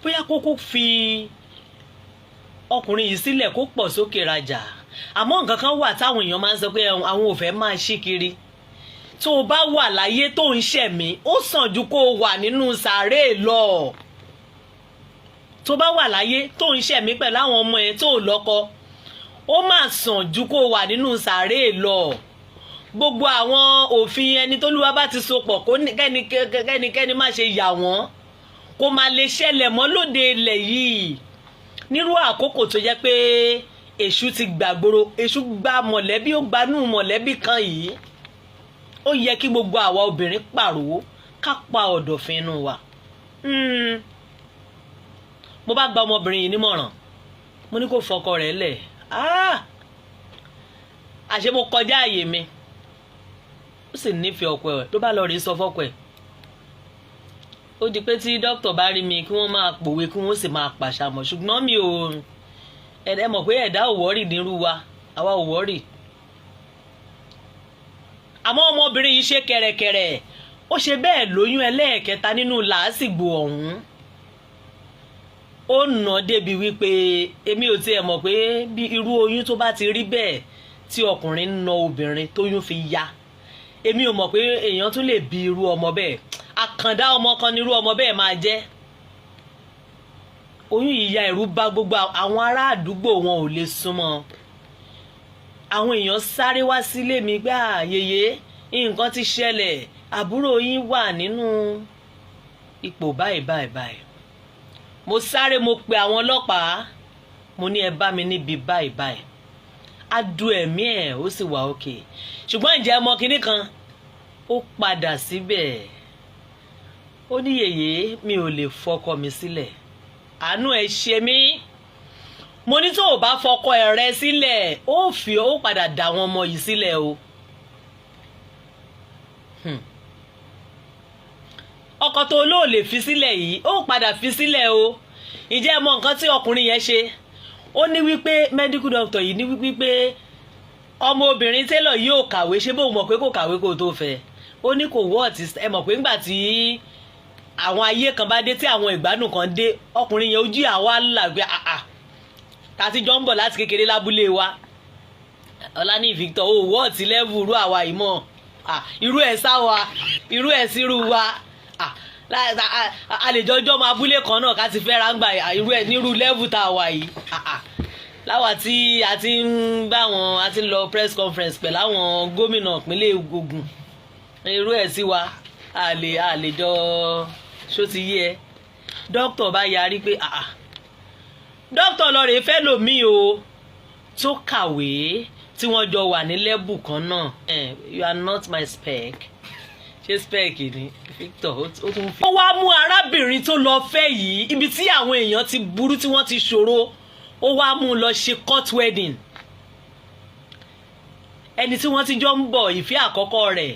bóyá kókó fi ọkùnrin yìí sílẹ̀ kó pọ̀ sókè rajà. Àmọ́ nǹkan kan wà táwọn èèyàn máa ń sọ pé àwọn ò fẹ́ máa ṣí kiri. Tó o bá wà láyé tó ń ṣẹ̀mí ó sàn ju kó o wà nínú sàárè lọ. Tó bá wà láyé tó ń ṣẹ̀mí pẹ̀lú àwọn ọmọ ẹ̀ tó lọ́kọ ó máa sàn ju kó o wà nínú sàárè lọ. Gbogbo àwọn òfin ẹni tó lúwa bá ti so pọ̀ kó kẹ́nikẹ́ni má ṣe yà wọ́n kó má lè ṣẹlẹ̀ mọ́ lóde ilẹ̀ yìí nírú àkókò tó jẹ́ pé èṣù ti gbàgbóró èṣù gba mọ̀lẹ́bí ó gbanú mọ̀lẹ́bí kan yìí. Ó yẹ kí gbogbo àwa obìnrin pàrọ̀ ká pa ọ̀dọ̀fin inú wa. Mo bá gba ọmọbìnrin yìí nímọ̀ràn mo ní kó fọkọ rẹ̀ lẹ̀. Àṣé mo kọjá àyè mi ó sì nífẹ̀ẹ́ ọkọ ẹ̀ ló bá lọ rí sọ fọ́kọ ẹ̀. Ó di pé tí dókítà bá rí mi kí wọ́n máa pòwe kí wọ́n sì máa pàṣàmọ̀ ṣùgbọ́n mi ò ẹ mọ̀ pé ẹ̀dá ò wọ́rì nírú wa àwa ò wọ́rì. Àmọ́ ọmọbìnrin yìí ṣe kẹ̀rẹ̀kẹ̀rẹ̀ ó ṣe bẹ́ẹ̀ lóyún ẹlẹ́ẹ̀kẹta nínú làásìgbò ọ̀hún. Ó nà débi wípé èmi ò tiẹ̀ mọ̀ pé bí irú oyún tó bá ti rí bẹ́ẹ̀ tí ọkùnrin ń na obìnrin tóyún fi ya èmi ò mọ̀ pé èèyàn tún lè bí irú ọmọ bẹ́ẹ̀. Àkàndá ọmọ kan nírú ọmọ bẹ́ẹ̀ máa jẹ́. Oyún yìí ya ẹ̀rù bà gbogbo àwọn ará àdúgbò wọn ò lè súnmọ́. Àwọn èèyàn sáré wá sílé mi pé yèyé nǹkan ti ṣẹlẹ̀ àbúrò yín wà nínú ipò báyìí. Mo sáré mo pe àwọn ọlọ́pàá mo ní ẹ bá mi níbi báyìí. A du ẹ̀mí ẹ̀ ó sì wà òkè ṣùgbọ́n ǹjẹ́ ọmọ kinní kan ó padà síbẹ̀. Ó ní yèyé mi ò lè fọkọ mi sílẹ̀ àánú ẹ ṣe mí. Mo ní tó o bá fọkọ ẹ rẹ sílẹ̀ ó padà dà àwọn ọmọ yìí sílẹ̀ o. Ọkọ tó lóò lè fi sílẹ̀ yìí ó padà fi sílẹ̀ o. Ǹjẹ́ mọ nǹkan tí ọkùnrin yẹn ṣe? Ó ní wípé medical doctor yìí ní wípé ọmọ obìnrin tẹ́lọ̀ yìí ò kàwé ṣé bó mọ̀ pé kò kàwé kó tó fẹ́. Ó ní kò wọ́ọ̀tì ẹ mọ̀ pé ńgbà tí àwọn ayé kan bá dé tí àwọn ìgbádùn kan dé ọkùnrin yẹn ojú àwa làgbé tàti jọ ń bọ̀ láti kékeré lábúlé wa. Ọláni Victor ó wọ́ọ̀tì lẹ́vù irú àwa yìí mọ̀ irú ẹ̀ sáwa irú ẹ̀ sírú wa a lè jọjọ́ máa abúlé kan náà ká ti fẹ́ ra ń gba irú ẹ̀ nírú lẹ́vù tá a wà yìí. Láwa tí a ti ń bá wọn a ti ń lọ press conference pẹ̀lú àwọn gómìnà ìpínlẹ̀ Ògùn irú ẹ̀ sí wa a lè jọ ṣó ti yé ẹ. Dókítà bá yarí pé dókítà lọ rèé fẹ́ lòmíì o tó kàwé tí wọ́n jọ wà ní lẹ́bù kan náà. You are not my spec. Ṣé spec ni Victor ó tún fi. Ó wá mú arábìnrin tó lọ fẹ́ yìí ibi tí àwọn èèyàn ti burú tí wọ́n ti ṣòro ó wá mú un lọ ṣe court wedding. Ẹni tí wọ́n ti jọ ń bọ̀ ìfẹ́ àkọ́kọ́ rẹ̀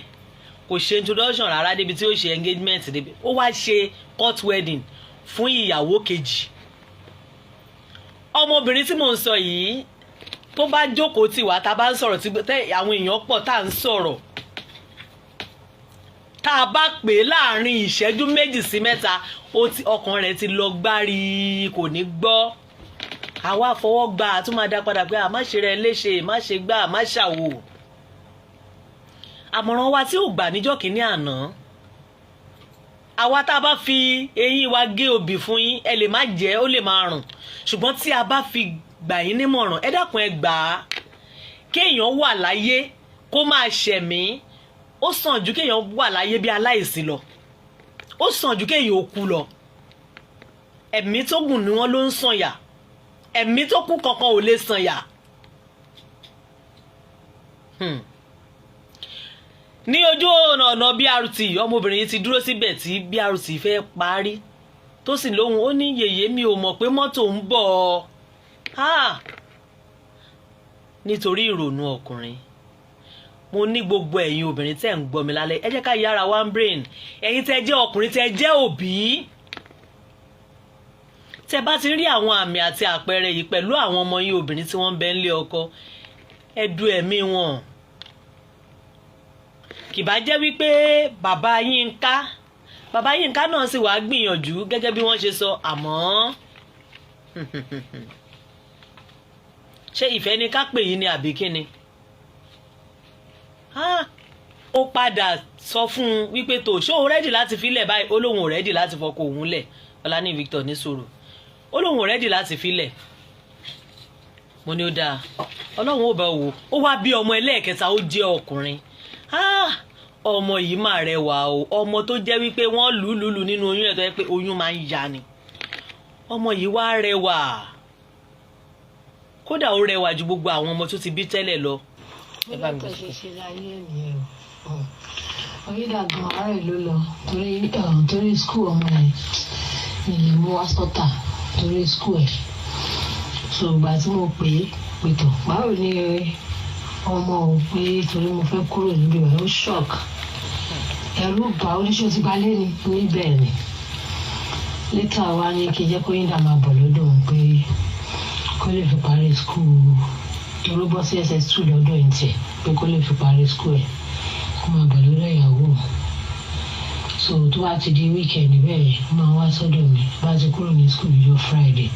kò ṣe introduction rárá débi tí ó ṣe engagement débi ó wá ṣe court wedding fún ìyàwó kejì. Ọmọbìnrin tí mò ń sọ yìí tó bá jókòó tì wá tá a bá ń sọ̀rọ̀ tí àwọn èèyàn pọ̀ tá à ń sọ̀rọ̀ tá a bá pè é láàrin ìṣẹ́jú 2 sí 3 ọkàn rẹ̀ ti lọ gbárí kò ní gbọ́. Àwa fọwọ́ gbà á tún máa dá padà pé má ṣe rẹ léṣe má ṣe gbà má ṣàwò. Àmọ̀ràn wa tí ò gbà níjọ́ kìíní àná àwa tá a bá fi eyín wa gé obì fún yín ẹ lè má jẹ ó lè máa rùn ṣùgbọ́n tí a bá fi gbà yín nímọ̀ràn ẹ dákun ẹ gbà á. Kéèyàn wà láyé kó máa ṣẹ̀mí ó sàn ju kéèyàn wà láyé bí aláìsí lọ. Ó sàn ju kéèyàn ó kú lọ. Ẹ̀mí tó gùn ni wọ́n ló ń sànyà ẹ̀mí tó kú kankan ò lè sànyà. Ní ojú ọ̀nà BRT ọmọbìnrin yìí ti dúró síbẹ̀ tí BRT fẹ́ parí tó sì lóhùn ó ní yèyé mi ò mọ̀ pé mọ́tò ń bọ̀ nítorí ìrònú ọkùnrin. Mo ní gbogbo ẹ̀yin obìnrin tẹ́ ń gbọ́ mi lálẹ́ ẹ jẹ́ ká yára one brain. Ẹ̀yin tẹ́ jẹ́ ọkùnrin tẹ́ jẹ́ òbí tẹ́ bá ti rí àwọn àmì àti àpẹẹrẹ yìí pẹ̀lú àwọn ọmọ yín obìnrin tí wọ́n ń bẹ nílé ọkọ ẹ du ẹ̀mí wọn. Kì bá jẹ́ wípé bàbá Yínká bàbá Yínká náà sì wá gbìyànjú gẹ́gẹ́ bí wọ́n ṣe sọ àmọ́ ṣé ìfẹ́ ni ká pè yín ni àbí kíni ó padà sọ fún un wípé tó ṣó o rẹ́dì láti filẹ̀ báyìí ó lóun ò rẹ́dì láti fọkọ òun lẹ̀ Ọláníyì Victor ní sọ̀rọ̀ ó lóun ò rẹ́dì láti filẹ̀ mo ní ó dáa Ọlọ́run ò bá wò ó wá bí ọmọ ẹlẹ́ẹ̀kẹta ó jẹ́ ọkùnrin ọmọ yìí mà rẹwà o ọmọ tó jẹ́ wípé wọ́n lùlù nínú oyún ẹ̀ tó yẹ pé oyún máa ń ya ni ọmọ yìí wá rẹwà kódà ó rẹwà ju gbogbo àwọn ọmọ tó ti bí tẹ́lẹ̀ lọ. ẹ bá mi ṣe ṣe láyé nìyẹn o oyídàgbọn àárẹ̀ ló lọ torí skul ọmọ ẹ̀ nìyẹn mú wá sọ́tà torí skul ẹ̀ so ìgbà tí mo pè é pètò báwo ni ọmọ ò pé torí mo fẹ́ kúrò níbi rẹ̀ ó shock ẹ̀rù bà oníṣẹ́ ti balẹ̀ ni níbẹ̀ ni létà wa ní kí n jẹ́ kó yín dà máa bọ̀ lọ́dọ̀ òun pé kó lè fi parí skul torí bọ́ sí SS2 lọ́dọ̀ ẹ̀ tiẹ̀ pé kó lè fi parí skul ẹ̀ kó máa bọ̀ lọ́dọ̀ ìyàwó so tó bá ti di weekend bẹ́ẹ̀ ó máa wá sọ́dọ̀ mi bá ti kúrò ní skul lọ́jọ́ Friday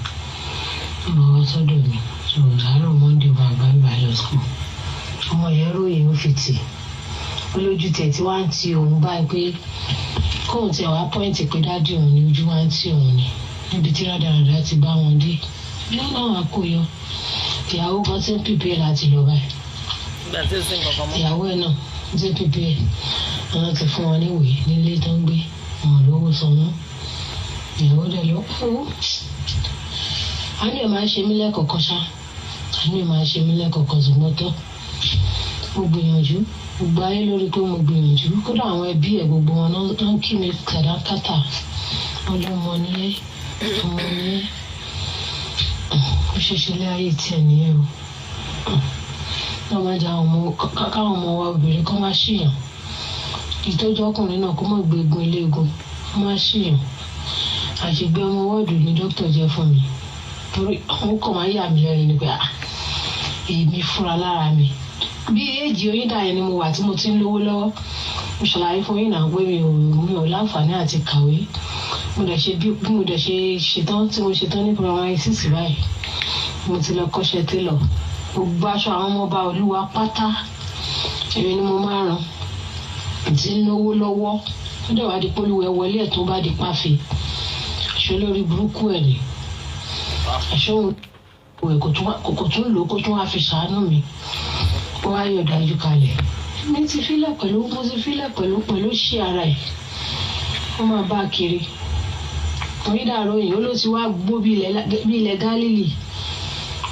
ó máa wá sọ́dọ̀ mi so àárọ̀ Monday wà bá mi bá lọ skul ọmọ yẹn ròyìn ó fi tì ó lójú tẹ̀ tí wàá ń ti òun báyìí pé kóun tiẹ̀ wá pọ́ìntì pé dájú òun ni ojú wá ń tì òun ni níbi tí rádaràdà ti bá wọn dé lọ́nà àwọn àkóyọ ìyàwó kan ti ń pèpè láti lọ báyìí ìyàwó ẹ̀ náà ti ń pèpè àwọn ti fún wọn níwèé nílé tó ń gbé wọn lówó sanwó ìyàwó dẹ̀ lọ a ní ẹ̀ máa ṣe mí lẹ́kọ̀ọ̀kan ṣá a ní ẹ̀ máa ṣe mí lẹ́kọ̀ọ̀kan ṣùgbọ́n tó mo gbìyànjú gbogbo ayé lórí pé mo gbìyànjú kódà àwọn ẹbí ẹ̀ gbogbo wọn náà ń kí mi kàdákàtà ọlọ́mọ ní ọmọ ní ó ṣeṣe lé ayé tiẹ̀ nìyẹn o náà máa jẹ káwọn ọmọ wa obìnrin kọ́ máa ṣìyàn ìtọ́jú ọkùnrin náà kó mọ̀ gbé egun eléegun kó máa ṣìyàn àṣegbé ọmọ wọ́ọ̀dù ni dókítà jẹ́ fún mi torí àwọn kọ̀ máa yà mí lẹ́nu ni pé èmi fúnra lára mi bí èjì oyídà yẹn ni mo wà tí mo ti ń lówó lọ́wọ́ mo ṣàlàyé fún yín náà pé mi ò láǹfààní àti kàwé mo dẹ̀ ṣe bí mo dẹ̀ ṣe ṣetán tí mo ṣetán ní primary 6 báyìí mo ti lọ kọ́ṣẹ́ télọ̀ gbogbo aṣọ àwọn ọmọọba olúwa pátá èmi ni mo máa rán tí ń lówó lọ́wọ́ ó dẹ̀ wá di polówó ẹ̀ wọlé ẹ̀ tó bá di páfẹ́ aṣọ lórí burúkú ẹ̀ ni aṣọ òun kò tún lò kó tún wá fi ṣàánú mi ó wá yọ̀ dájú kalẹ̀ mi ti filẹ̀ pẹ̀lú ṣí ara ẹ̀ ó máa bá a kiri onídàárọ̀ yìí ó ló ti wá gbó bí ilẹ̀ Gálílì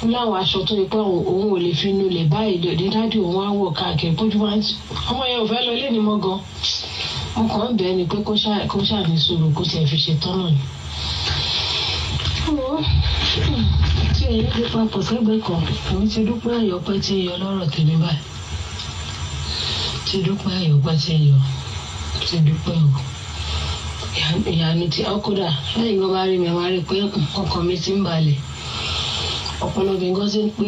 ó láwọn aṣọ tó yẹ pé òun ò lè fi nulẹ̀ báyìí dòde dájú òun á wọ̀ káàkiri pójú wá ọmọ yẹn ò fẹ́ lọ lé ní mọ́ gan mo kàn ń bẹ́ẹ̀ ni pé kó ṣàní sùúrù kó tiẹ̀ fi ṣe tọ́nà ni. tí èyí ti papọ̀ sẹ́gbẹ̀ẹ́ kan èmi ti dúpẹ́ àyọ̀pẹ́ tí ń yọ lọ́rọ̀ tèmi báyìí ti dúpẹ́ àyọ̀pẹ́ tí ń yọ ti dúpẹ́ o ìyanu tí ọkọdà lẹ́yìn tó bá rí mi máa rí pé ọkàn mi ti ń balẹ̀ ọpọlọ mi gan ti ń pé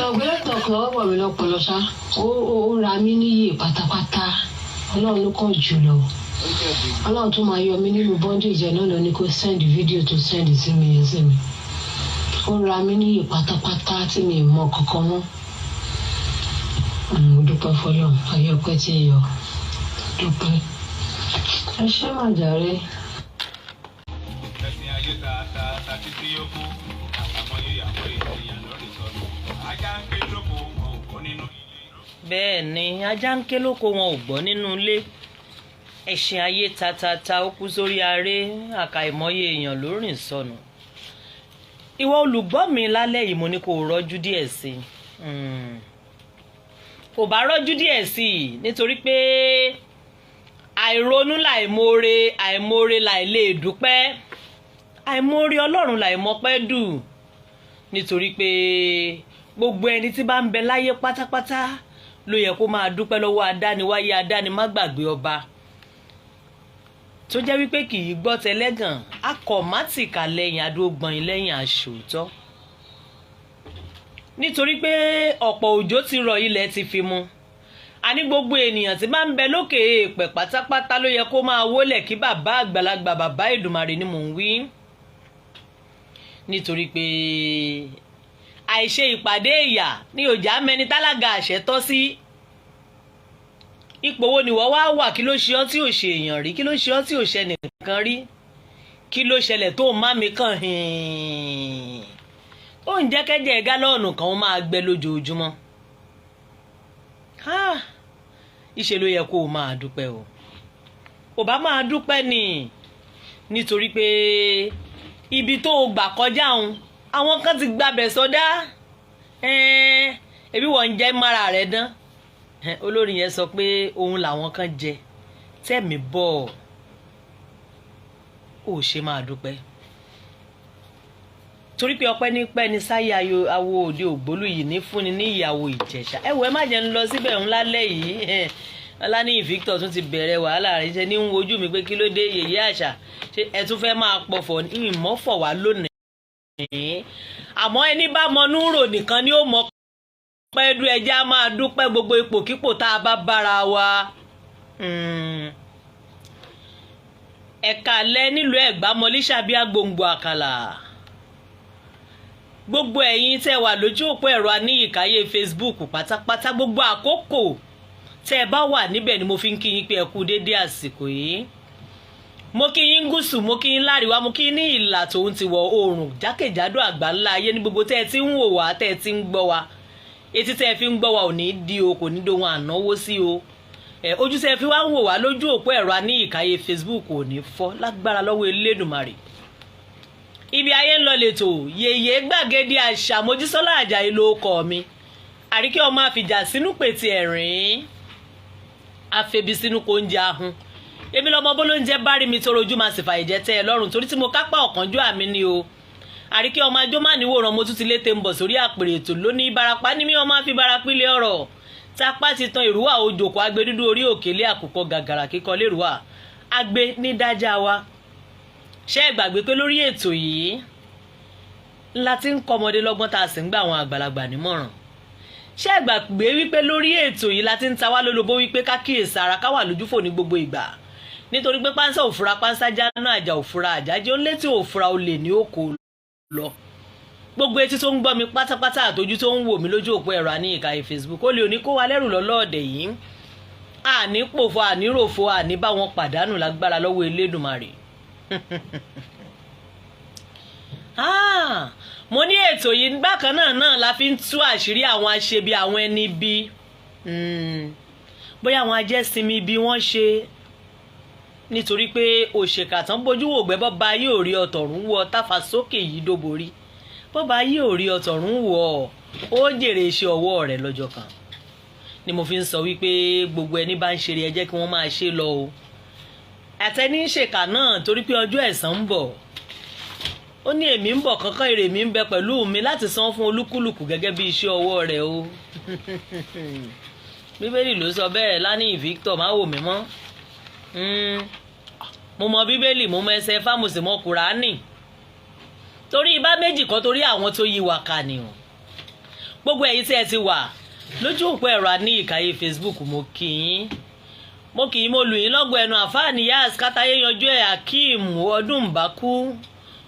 ọgbẹ́lẹ́tọ̀ kan ọ̀pọ̀ mi lọ́pọlọ ṣá ó ra mí níyì pátápátá ọlọ́run ló kàn jù lọ ọlọ́run tó máa yọ mí nínú bọ́ndì ìjẹ náà lọ ní kó send fídíò tó send sí mi yẹn sí mi ó ra mí níyì pátápátá tí mi mọ kankan mọ́ mo dúpẹ́ fọlọ́run ayọ̀pẹ́ tí ń yọ dúpẹ́ ẹ ṣé máa jàre. ẹ̀sìn ayé ta títí yóò kú àtàwọn ìyàwó ènìyàn lórí sọ́nù ajá ń ké lóko wọn ò gbọ́ nínú ilé. bẹ́ẹ̀ ni ajá ń ké lóko wọn ò gbọ́ nínú ilé ẹ̀sìn ayé ta ó kú sórí aré àkàìmọye èèyàn ló rìn sọnù. ìwọ olùgbọ́ mi lálẹ́ yìí mo ní kó o rọ́jú díẹ̀ sí i kò bá rọ́jú díẹ̀ sí i nítorí pé àìronú àìmoore láìlè dúpẹ́ àìmoore ọlọ́run láìmọpẹ́ dù nítorí pé gbogbo ẹni tí bá ń bẹ láyé pátápátá ló yẹ kó máa dúpẹ́ lọ́wọ́ adániwáyé adánimágbàgbé ọba tó jẹ́ wípé kì í gbọ́ tẹlẹ́gàn akọ̀mátìkà lẹ́yìn adógbọ̀n lẹ́yìn àṣòótọ́ nítorí pé ọ̀pọ̀ òjò ti rọ̀ ilẹ̀ ti fi mu a ní gbogbo ènìyàn tí máa ń bẹ lókè èèpẹ̀ pátápátá ló yẹ kó máa wólẹ̀ kí bàbá àgbàlagbà bàbá Èdùmàrè ni mò ń wí nítorí pé àìṣe ìpàdé ìyà ní òjà mẹni tálága àṣẹ tọ́ sí. Ipò wo ni wọ́n wá wà? Kí ló ṣe ọ́ tí ò ṣe èèyàn rí? Kí ló ṣe ọ́ tí ò ṣe nìkan rí? Kí ló ṣẹlẹ̀ tó má mi kàn ó ń jẹ́ kẹ́jẹ́ gálọ́ọ̀nù kan ó máa gbẹ lójoojúmọ́. Ìṣe ló yẹ kó o máa dúpẹ́ o. Ò bá máa dúpẹ́ ni nítorí pé ibi tó o gbà kọjá òun àwọn kan ti gbabẹ̀ sọdá. Ẹbí wọ́n ń jẹ́ mára rẹ̀ dán. Olórin yẹn sọ pé òun làwọn kan jẹ tẹ̀mí bọ̀. Ó ṣe máa dúpẹ́ torí pé ọpẹ́ ní pẹ́ ní sáyé awo òde ògbólú yìí ní fúnni ní ìyàwó Ìjẹ̀ṣà. Ẹ má jẹ́ ń lọ síbẹ̀ ń lálẹ́ yìí. Ọláníyì Victor tún ti bẹ̀rẹ̀ wàhálà rẹ̀ ṣe ní ń wojú mi pé kí ló dé yèyé àṣà ṣé ẹ tún fẹ́ máa pọ̀fọ̀ ìmọ̀fọ̀ wá lónìí. Àmọ́ ẹni bá mọnú rò nìkan ni ó mọ pẹ́ẹ́dú ẹja máa dúpẹ́ gbogbo ipòkípò tá a bá bára wa. Ẹ̀ka lẹ nílùú Ẹ̀gbá mọ́lísàbí agbòǹgbò àkàlà. Gbogbo ẹ̀yin tẹ́ wà lójú òpó ẹ̀rọ aníyìkáyé Facebook pátápátá gbogbo àkókò tẹ́ bá wà níbẹ̀ ni mo fi ń kí yín pé ẹ kú dédé àsìkò yìí. Mo kí yín gúúsù, mo kí yín láríwá, mo kí yín ní ìlà tòun ti wọ̀ oòrùn jákèjádò àgbáńlá ayé ní gbogbo tẹ́ ti ń wò wá tẹ́ ti ń gbọ́ wa. Etí tẹ́ fi ń gbọ́ wa ò ní di o, kò ní dohun ànáwó sí o. Ojú tẹ́ fi wá ń wò wá lójú òpó ẹ̀rọ aníyìkáyé Facebook ò ní fọ́ lágbára lọ́wọ́ Elédùmarè. Ibi ayé ń lọ lẹ́tọ̀ yèyé gbàgede àṣà Mojísọ́lá Àjàyí ló kọ mi. Àríkẹ́ ọmọ àfìjà sínú pètè ẹ̀rín àfẹ̀bí sínú kò ń jẹ ahun. Èmi lọmọ bó ló ń jẹ́ bá rí mi tó rojú máa sì fàyè jẹ́ tẹ́ ẹ lọ́rùn torí tí mo kápá ọ̀kánjú àmì ni o. Àríkẹ́ ọmọ ajó má níwòrán mo tún ti lété ń bọ̀ sórí àpèrè ètò lónìí. Ìbàràpá ní mí ọmọ àfi barapílẹ̀ ọ̀rọ̀ tápá ti tan ìrúwà òjòkó agbe dúdú orí òkèlè àkùkọ gàgàrà kíkọ lérúwà agbe ní dájà wa. Ṣé ẹ gbàgbé pé lórí ètò yìí ńlá tí ń kọ́mọdé lọ́gbọ́n tá a sì ń gbà àwọn àgbàlagbà nímọ̀ràn. Ṣé ẹ gbàgbé wípé lórí ètò yìí láti ń ta wá lólobó wípé ká kíyèsí ara ká wà lójúfò ní gbogbo ìgbà nítorí pé pánsá òfura pánsá jáná àjà òfura àjájẹ́ ó létí òfura olè ní òkò lọ. Gbogbo etí tó ń gbọ́ mi pátápátá àtọ́jú tó ń wò mí lójú òpó ẹ̀rọ aníyìkáyé Facebook ó lè òní kó wa lẹ́rù lọ́lọ́ọ̀dẹ̀ yìí. Àní pòfo àní ròfo àní bá wọn pàdánù lágbára lọ́wọ́ Elédùmarè. Mo ní ètò yìí bákan náà la fi ń tú àṣírí àwọn aṣebi àwọn ẹni bí bóyá àwọn ajẹ́sinmi bí wọ́n ṣe nítorí pé òṣèkà tán bójú wò gbẹ́ bọ́ba yóò rí ọ̀tọ̀rún wọ táfà sókè yìí dóborí bọ́ba yóò rí ọ̀tọ̀rún wọ ó jèrè iṣẹ́ ọwọ́ rẹ̀ lọ́jọ́ kan ni mo fi ń sọ wípé gbogbo ẹni bá ń ṣeré ẹ jẹ́ kí wọ́n máa ṣe lọ o àtẹni ń ṣèkà náà torí pé ọjọ́ ẹ̀san ń bọ̀ ó ní èmi ń bọ̀ kankan èrè mi ń bẹ pẹ̀lú mi láti san fún olúkúlùkù gẹ́gẹ́ bí iṣẹ́ ọwọ́ rẹ̀ o Bíbélì ló sọ bẹ́ẹ̀ Láníyì Victor má wò mí mọ́ mo mọ Bíbélì mo mọ ẹsẹ̀ fámùsì mọ Kùránì torí ibà méjì kan torí àwọn tó yí wa ká ni o gbogbo ẹ̀yin tí ẹ ti wà lójú òpó ẹ̀rọ aníyìkáyé Facebook mo kì í mo lù yín lọ́gbọ̀ ẹnu àfáàní yas kátayé yanjú ẹ̀ Akeem ọdún mbàkú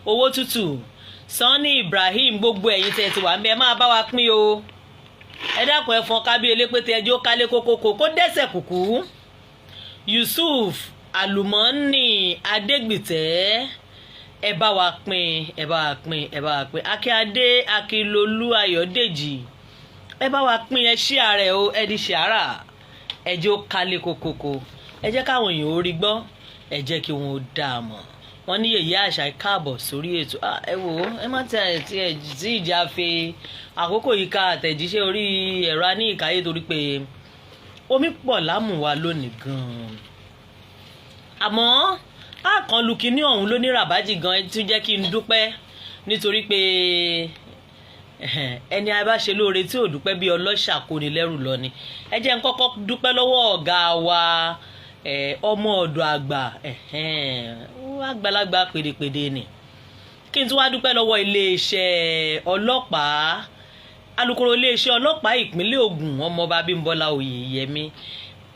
owó tútù Sanni Ibrahim gbogbo ẹ̀yin tí ẹ ti wà ń bẹ máa bá wa pín o ẹ dákun ẹ fọn kábí elépété ẹjọ́ kálé kókókó kó dẹ́sẹ̀ kùkú Yusuf Alumọ́nì Adégbìtẹ́ ẹ bá wa pín Akíadé Akílolú Ayọ̀dèjì ẹ bá wa pín ẹ ṣí ààrẹ o ẹ di ṣàrà ẹjọ́ kálé kókókó ẹ jẹ́ káwọn èèyàn ó rí gbọ́ ẹ jẹ́ kí wọ́n ó dá a mọ̀ wọ́n ní Yèyé Àṣà káàbọ̀ sórí ètò ẹ wò ó ẹ má tẹ ẹ tí ìjà fe àkókò yìí ká àtẹ̀jíṣẹ́ orí ẹ̀rọ aníyìkáyé torí pé omi pọ̀ lámù wa lónìí gan-an àmọ́ àkànlù kínní ọ̀hún ló ní ràbájì gan-an tún jẹ́ kí n dúpẹ́ nítorí pé ẹni a bá ṣe lóore tí ò dúpẹ́ bí ọlọ́ṣà kò ní lẹ́rù lọ ni ẹ jẹ́ n kọ́kọ́ dúpẹ́ lọ́wọ́ ọ̀gá wa ọmọ ọ̀dọ̀ àgbà àgbàlagbà pèdèpèdè ni kí n tún wá dúpẹ́ lọ́wọ́ iléeṣẹ́ ọlọ́pàá alukoro iléeṣẹ́ ọlọ́pàá ìpínlẹ̀ Ògùn ọmọọba Bímbọ́lá Oyèyẹmí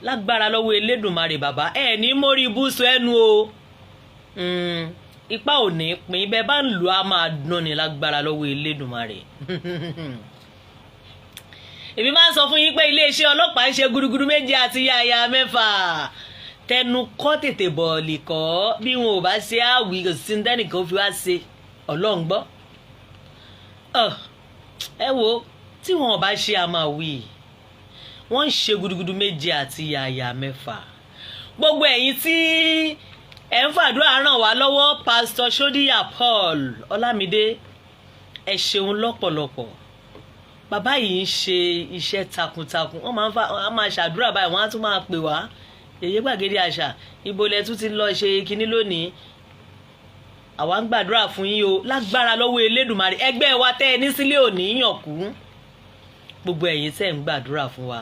lágbára lọ́wọ́ Elédùmarè bàbá ẹ̀ ní mórí búṣọ ẹnu o ipa ò ní pín bẹ́ẹ̀ bá ń lò á máa dùn ní lágbára lọ́wọ́ Elédùmarè. èmi máa ń sọ fún yín pé iléeṣẹ́ ọlọ́pàá ń ṣe gudugudu méje àti yàyà mẹ́fà tẹnu kọ́ tètè bọ̀ọ̀lì kọ́ bí wọn ò bá ṣe àwì síndẹ́nìkan fi wá ṣe Ọlọ́run gbọ́. ẹ wo tí wọn ò bá ṣe àmàwì wọ́n ń ṣe gudugudu méje àti yàyà mẹ́fà. gbogbo ẹ̀yin tí ẹ̀ ń fàdúrà ràn wá lọ́wọ́ Pastor Sodiya Paul Ọlámídé ẹ ṣeun lọ́pọ̀lọpọ̀. bàbá yìí ń ṣe iṣẹ́ takuntakun wọ́n máa ṣàdúrà báyìí wọ́n á tún máa pè wá Yèyé Gbàgede Àṣà ibo lẹ tún ti lọ ṣe kinní lónìí àwa ń gbàdúrà fún yín o lágbára lọ́wọ́ Elédùmarè ẹgbẹ́ wa tẹ́ ẹ ní sílé òní yàn kú gbogbo ẹ̀yin tẹ́ ń gbàdúrà fún wa.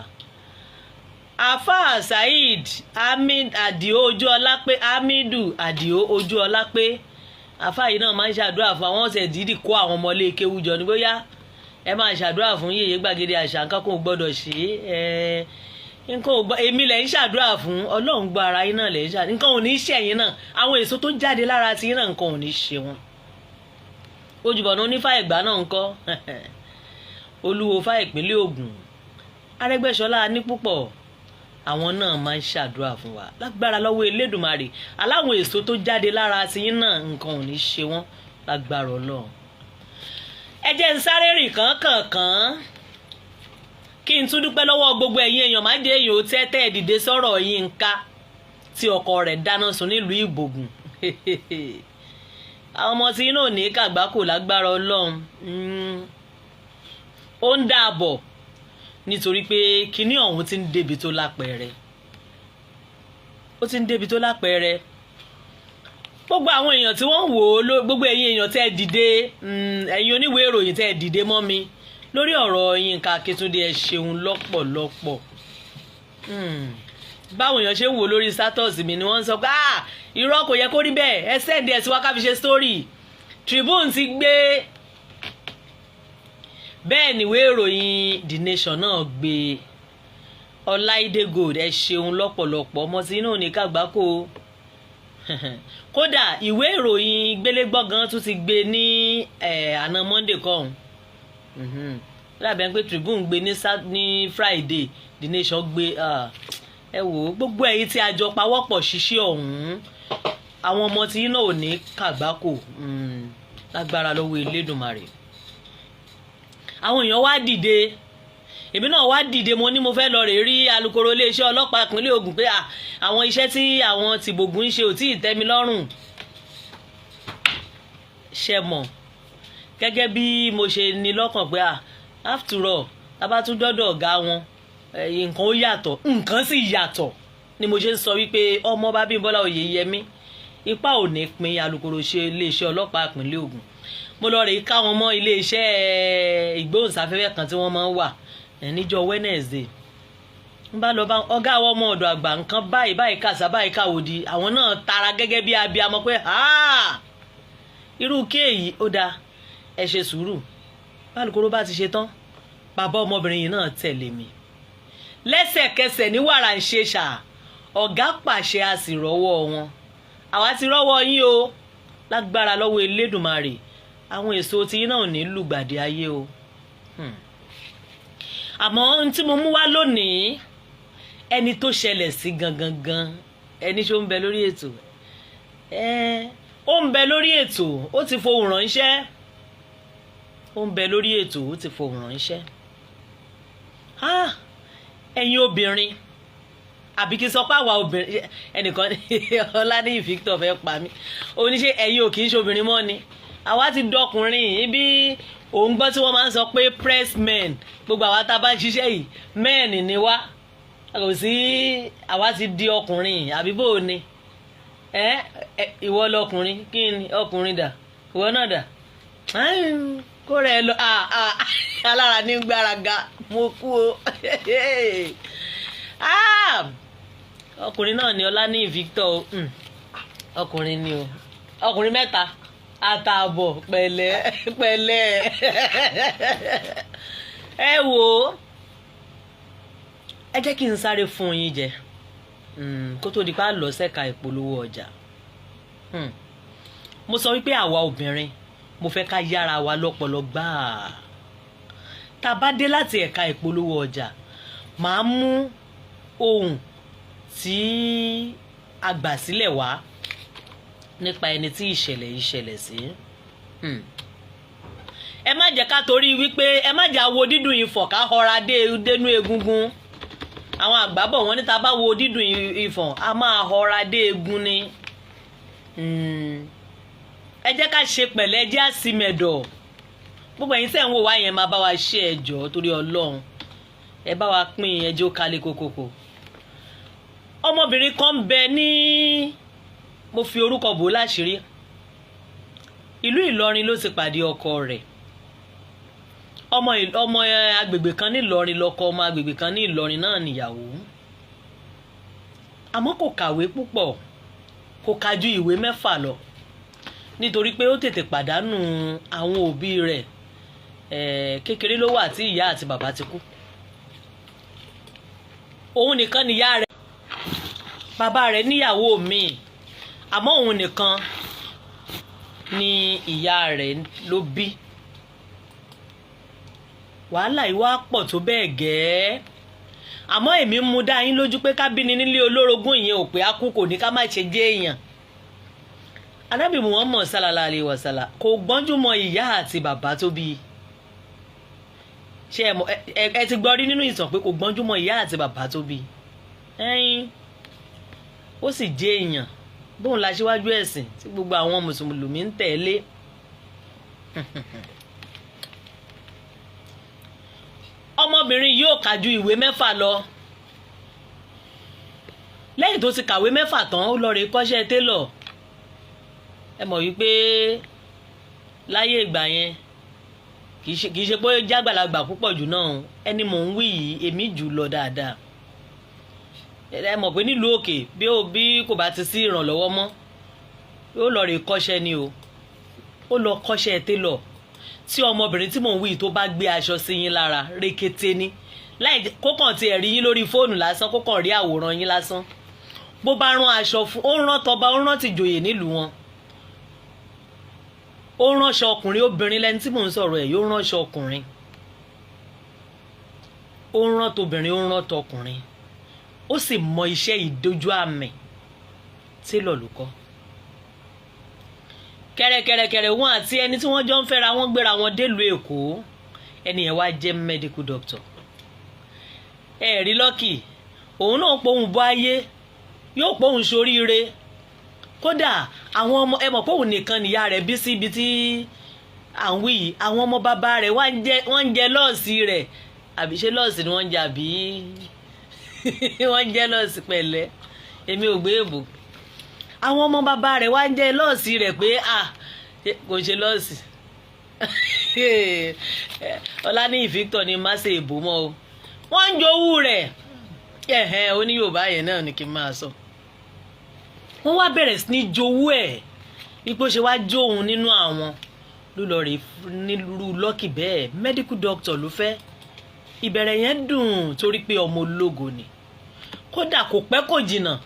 Afa Saheed Hamid Adio Ojúọlápé Hamidu Adio Ojúọlápé afa yìí náà máa ń ṣàdúrà fún àwọn ọ̀sẹ̀ dídì kó àwọn ọmọ ilé kéwú jọ ní bóyá ẹ máa ṣàdúrà fún Yèyé Gbàgede Àṣà nǹkan kò gbọ́dọ̀ ṣe nǹkan ò gbọ́ èmi lẹ̀ ń ṣàdúrà fún Ọlọ́run gbọ́ ara yín náà lẹ̀ ń ṣàdúrà nǹkan ò ní ṣe ẹ̀yin náà àwọn èso tó jáde lára ti yín náà nǹkan ò ní ṣe wọn. Ojúbọ̀nà onífà Ẹ̀gbá náà ń kọ́ Olúwo fà ìpínlẹ̀ Ògùn Arẹ́gbẹ́ṣọlá ní púpọ̀ àwọn náà máa ń ṣàdúrà fún wa lágbára lọ́wọ́ Elédùmarè aláwọn èso tó jáde lára ti yín náà nǹkan ò ní ṣe wọn lágbára Ọlọ́run. ẹ jẹ́ ń sáré rìn kàn kí n tún dúpẹ́ lọ́wọ́ gbogbo ẹ̀yin èèyàn má jẹ́ èèyàn ó tẹ́tẹ́ dìde sọ̀rọ̀ Yínká tí ọkọ rẹ̀ dáná sun nílùú Ìbògùn àwọn ọmọ tí inú ò ní kàgbákò lágbára Ọlọ́run ó ń dààbọ̀ nítorí pé kinní ọ̀hún ti ń débi tó lápẹẹrẹ gbogbo àwọn èèyàn tí wọ́n ń wò ó gbogbo ẹ̀yin èèyàn tẹ́ dìde ẹ̀yin oníwèé ìròyìn tẹ́ dìde mọ́ mi lórí ọ̀rọ̀ Yínká Akíntúndé ẹ ṣeun lọ́pọ̀lọpọ̀ báwọn èèyàn ṣe ń wò lórí status mi ni wọ́n ń sọ pé irọ́ kò yẹ kó rí bẹ́ẹ̀ ẹ sẹ́ndì ẹ̀ sí wá ká fi ṣe story Tribune ti gbé bẹ́ẹ̀ níwèé ìròyìn The Nation náà gbé Ọláìdé Gold ẹ ṣeun lọ́pọ̀lọpọ̀ ọmọ tí inú ní kàgbákò kódà ìwé ìròyìn gbélégbọ́gán tún ti gbé ní àná Monday kọ́hún lábẹ́ pé Tribune gbé ní Friday The Nation gbé ẹ wò ó gbogbo ẹ̀yin tí a jọ pawọ́pọ̀ ṣiṣẹ́ ọ̀hún àwọn ọmọ tí iná ò ní kàgbákò lágbára lọ́wọ́ Elédùmarè. àwọn èèyàn wá dìde èmi náà wá dìde mo ní mo fẹ́ lọ rè rí alukoro iléeṣẹ́ ọlọ́pàá ìpínlẹ̀ Ògùn pé àwọn iṣẹ́ tí àwọn tìbògùn ń ṣe ò tí ì tẹ́ mi lọ́rùn ṣe mọ̀ gẹ́gẹ́ bí mo ṣe ní lọ́kàn pé after all tábà tún dọ́dọ̀ ọ̀gá wọn nǹkan ó yàtọ̀ nǹkan sì yàtọ̀ ni mo ṣe ń sọ wípé ọmọọba Bímbọ́lá Oyèyẹmí ipa ò ní pín alukoro iléeṣẹ́ ọlọ́pàá ìpínlẹ̀ Ògùn mo lọ rè ká wọn mọ́ iléeṣẹ́ ìgbóhùnsáfẹ́fẹ́ kan tí wọ́n máa ń wà níjọ́ Wednesday n bá lọ bá ọ̀gá àwọn ọmọ ọ̀dọ̀ àgbà nǹkan báyìí kàṣà báyìí káwòdì àwọn náà tara gẹ́gẹ́ bí abiyamọ pé irú kéèyì ó dáa ẹ ṣe sùúrù alukoro bá ti ṣe tán bàbá ọmọbìnrin yìí náà tẹ̀lé mi lẹ́sẹ̀kẹsẹ̀ ní wàrà ń ṣe ṣà ọ̀gá pàṣẹ a sì rọ́wọ́ wọn àwa ti rọ́wọ́ yín o lágbára lọ́wọ́ Elédùmarè àwọn èso tí yín náà ní lùgbàdì ayé o àmọ́ ohun tí mo mú wá lónìí ẹni tó ṣẹlẹ̀ sí gangan ẹni ṣó ń bẹ lórí ètò ó ń bẹ lórí ètò ó ti fohùn ránṣẹ́ ó ń bẹ lórí ètò ó ti fohùn ránṣẹ́ ẹ̀yin obìnrin àbí kí n sọ pé àwa obìnrin ẹnìkan Ọládìyí Victor fẹ́ pa mí oníṣẹ́ ẹ̀yin ò kì í ṣe obìnrin mọ́ ni àwa ti dọkùnrin ibi òun gbọ́ tí wọ́n máa ń sọ pé press men gbogbo àwa tá a bá ń ṣiṣẹ́ yìí men ni wá kò sí àwa ti di ọkùnrin àbí bò ó ni ìwọ lọkùnrin kí ni ọkùnrin dà ìwọ náà dà kó rẹ lọ alára ní gbáraga mo kú o ọkùnrin náà ni Ọláníyì Victor ọkùnrin ni o ọkùnrin mẹ́ta àtààbọ̀ pẹ̀lẹ́ ẹ wò ó ẹ jẹ́ kí n sáré fún yín jẹ kó tó di pa lọ ṣẹ́ka ìpolówó ọjà. Mo sọ wípé àwa obìnrin mo fẹ́ ká yára wa lọ́pọlọ gbáà. Tá bá dé láti ẹ̀ka ìpolówó ọjà màá mú ohun tí a gbà sílẹ̀ wá nípa ẹni tí ìṣẹ̀lẹ̀ yìí ṣẹlẹ̀ sí. Ẹ má jẹ́ ká torí wípé ẹ má jà wo dídùn ìfọ̀n ká họra dénú egungun. Àwọn àgbà bọ̀ wọ́n ní tá bá wo dídùn ìfọ̀n a máa họra dé egun ni. Ẹ jẹ́ ká ṣe pẹ̀lẹ́, ẹ jẹ́ àsìmẹ̀dọ̀. Gbogbo ẹ̀yin tẹ́ ń wò wá yẹn máa bá wa ṣe ẹjọ́ torí Ọlọ́run. Ẹ bá wa pín ẹjọ́ kálẹ̀ kókókó. Ọmọbìnrin kan bẹ ní mo fi orúkọ bò láṣìírí. Ìlú Ìlọrin ló ti pàdé ọkọ rẹ̀. Ọmọ agbègbè kan ní Ìlọrin lọ́kọ, ọmọ agbègbè kan ní Ìlọrin náà níyàwó. Àmọ́ kò kàwé púpọ̀, kò ka ju ìwé 6 lọ nítorí pé ó tètè pàdánù àwọn òbí rẹ̀. Kékeré ló wà tí ìyá àti bàbá ti kú. Òun nìkan ni ìyá rẹ̀. Bàbá rẹ̀ níyàwó míì àmọ́ òun nìkan ni ìyá rẹ̀ ló bí. Wàhálà yìí wá pọ̀ tó bẹ́ẹ̀ gẹ́. Àmọ́ èmi mú dá yín lójú pé ká bí ni nílé olórogún ìyẹn ò pé a kú kò ní ká má ṣe jẹ́ èèyàn. Ànábì Muhammad sallallahu alaihi wasallam kò gbọ́njú mọ ìyá àti bàbá tó bí. Ṣé ẹ ti gbọ́ rí nínú ìtàn pé kò gbọ́njú mọ ìyá àti bàbá tó bí. Ó sì jẹ́ èèyàn bóun la ṣíwájú ẹ̀sìn tí gbogbo àwọn mùsùlùmí ń tẹ̀lé. Ọmọbìnrin yóò kà ju ìwé 6 lọ. Lẹ́yìn tó ti kàwé 6 tán ó lọ rè kọ́ṣẹ́ télọ̀. Ẹ mọ̀ wípé láyé ìgbà yẹn kì í ṣe pé jágbàlagbà púpọ̀ jù náà. Ẹni mò ń wí yìí èmi jù lọ dáadáa. Ẹ mọ̀ pé nílùú òkè bí kò bá ti sí ìrànlọ́wọ́ mọ́ yóò lọ rè kọ́ṣẹ́ ni o. Ó lọ kọ́ṣẹ́ télọ̀. Tí ọmọbìnrin tí mò ń wí tó bá gbé aṣọ sí yín lára rékété ní láì kókàn ti ẹ̀rí yín lórí fóònù lásán, kókàn rí àwòrán yín lásán. Bó bá rán aṣọ fún ó rán tọba ó rán tìjòyè nílùú wọn. Ó ránṣọ ọkùnrin, obìnrin lẹni tí mò ń sọ̀rọ̀ ẹ̀ yóò ránṣọ ọkùnrin. Ó rán tobìnrin ó rán tọkùnrin. Ó sì mọ iṣẹ́ ìdojú àmì télọ̀ ló kọ́. Kẹ̀rẹ̀kẹ̀rẹ̀ wọn àti ẹni tí wọ́n jọ ń fẹ́ra wọn gbéra wọn délùú Èkó. Ẹni yẹn wá jẹ́ medical doctor. Rí Lọ́kì òun náà pohùn bọ́ ayé yóò pohùn soríire. Kódà àwọn ọmọ ẹ mọ̀ pé òun nìkan nìyá rẹ̀ bí sí ibi tí à ń wí yìí. Àwọn ọmọ bàbá rẹ̀ wọ́n ń jẹ lọ́ọ̀sì rẹ̀ àbí ṣé lọ́ọ̀sì ni wọ́n ń jẹ àbí wọ́n ń jẹ lọ́ọ̀sì pẹ̀lẹ́ èmi ò gbé èbò. Àwọn ọmọ bàbá rẹ̀ wá ń jẹ lọ́ọ̀sì rẹ̀ pé kò ṣe lọ́ọ̀sì. Ọláníyì Victor ni má ṣe èbò mọ́ o. Wọ́n ń jowú rẹ̀. Ó ní Yorùbá yẹn náà ni kí n máa sọ. Wọ́n wá bẹ̀rẹ̀ sí ní jowú ẹ̀ ipò ṣe wá jó òun nínú àwọn ló lọ rè nílùú Lọ́kì bẹ́ẹ̀. Medical doctor ló fẹ́. Ìbẹ̀rẹ̀ yẹn dùn torí pé ọmọ ológo ni. Kódà kò pẹ́ kò jìnnà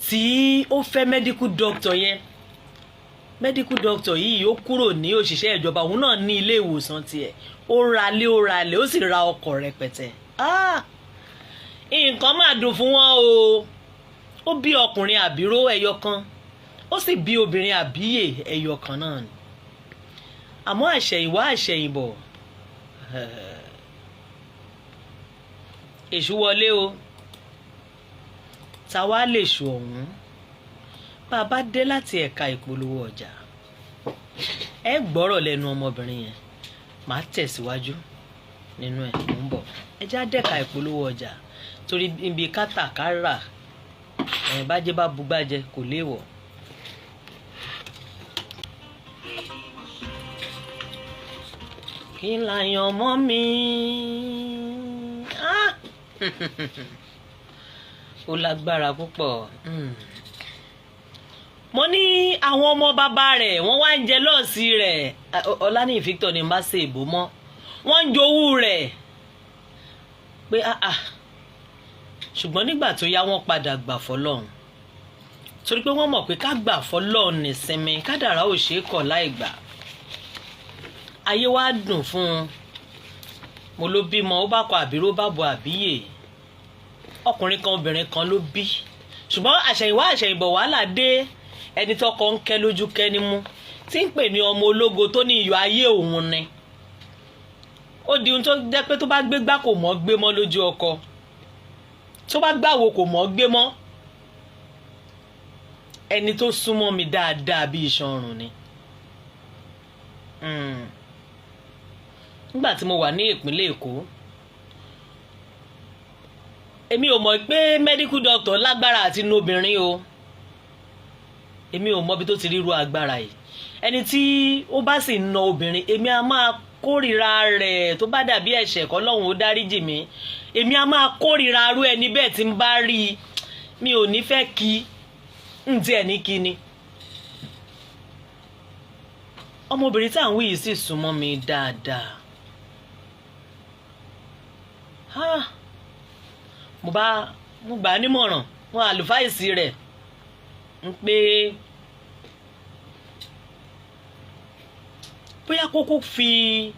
tí ó fẹ́ medical doctor yẹn. Medical doctor yìí ó kúrò ní òṣìṣẹ́ ìjọba, òun náà ní ilé ìwòsàn tiẹ̀. Ó ralé ó sì ra ọkọ̀ rẹpẹtẹ. Nǹkan máa dùn fún wọn o. Ó bí ọkùnrin àbíró ẹyọ kan, ó sì bí obìnrin àbíyè ẹyọ kan náà ni. Àmọ́ àṣẹ̀yìnwá àṣẹ̀yìnbọ̀ èṣù wọlé o. Ta wá lè ṣù ọ̀hún. Bá a bá dé láti ẹ̀ka ìpolówó ọjà ẹ gbọ́rọ̀ lẹ́nu ọmọbìnrin yẹn. Màá tẹ̀síwájú nínú ẹ̀ mò ń bọ̀. Ẹ já dẹ́ka ìpolówó ọjà torí ibi kátàkárà bájẹ́ bá bugbájẹ kò léèwọ̀. Kí la yan mọ́ mi? Ó lágbára púpọ̀. Mo ní àwọn ọmọ bàbá rẹ̀ wọ́n wá ń jẹ lọ́ọ̀sì rẹ̀. Ọláníyì Victor ni má ṣe èbó mọ́. wọ́n ń jowú rẹ̀ pé ṣùgbọ́n nígbà tó yá wọ́n padà gbà fọlọ́run torí pé wọ́n mọ̀ pé ká gbà fọlọ́run nìsinmi kádàrá ò ṣeé kọ̀ láì gbà. Ayé wa dùn fún un, mo ló bímọ ó bá kọ àbíró bá bọ àbíyè, ọkùnrin kan obìnrin kan ló bí, ṣùgbọ́n àṣẹ̀yìnwá àṣẹ̀yìnbọ̀ wàhálà dé, ẹni tọkọ ń kẹ́ lójú kẹ́ ní mú tí ń pè ní ọmọ ológo tó ní iyọ̀ ayé òun ni. Ó di ohun tó jẹ́ pé tó bá gbé gbá kò mọ́ gbé mọ́ lójú ọkọ, tó bá gbàwó kò mọ́ gbé mọ́. Ẹni tó súnmọ́ mi dáadáa bí iṣan ọrùn ni. Nígbà tí mo wà ní ìpínlẹ̀ Èkó, èmi ò mọ̀ pé medical doctor lágbára àti nu obìnrin o, èmi ò mọ̀ bí tó ti ríru agbára yìí. Ẹni tí ó bá sì na obìnrin, èmi a máa kórìíra rẹ̀ tó bá dàbí ẹ̀ṣẹ̀ k'Ọlọ́run ó dáríjì mí. Èmi a máa kórìíra arú ẹni bẹ́ẹ̀ tí ń bá rí i, mi ò ní fẹ́ kí ǹtí ẹ̀ ní kí ni. Ọmọbìnrin tí à ń wí yìí sì súnmọ́ mi dáadáa. Mo gbà á nímọ̀ràn, mo àlùfáìsì rẹ̀ ń pé bóyá kókó fi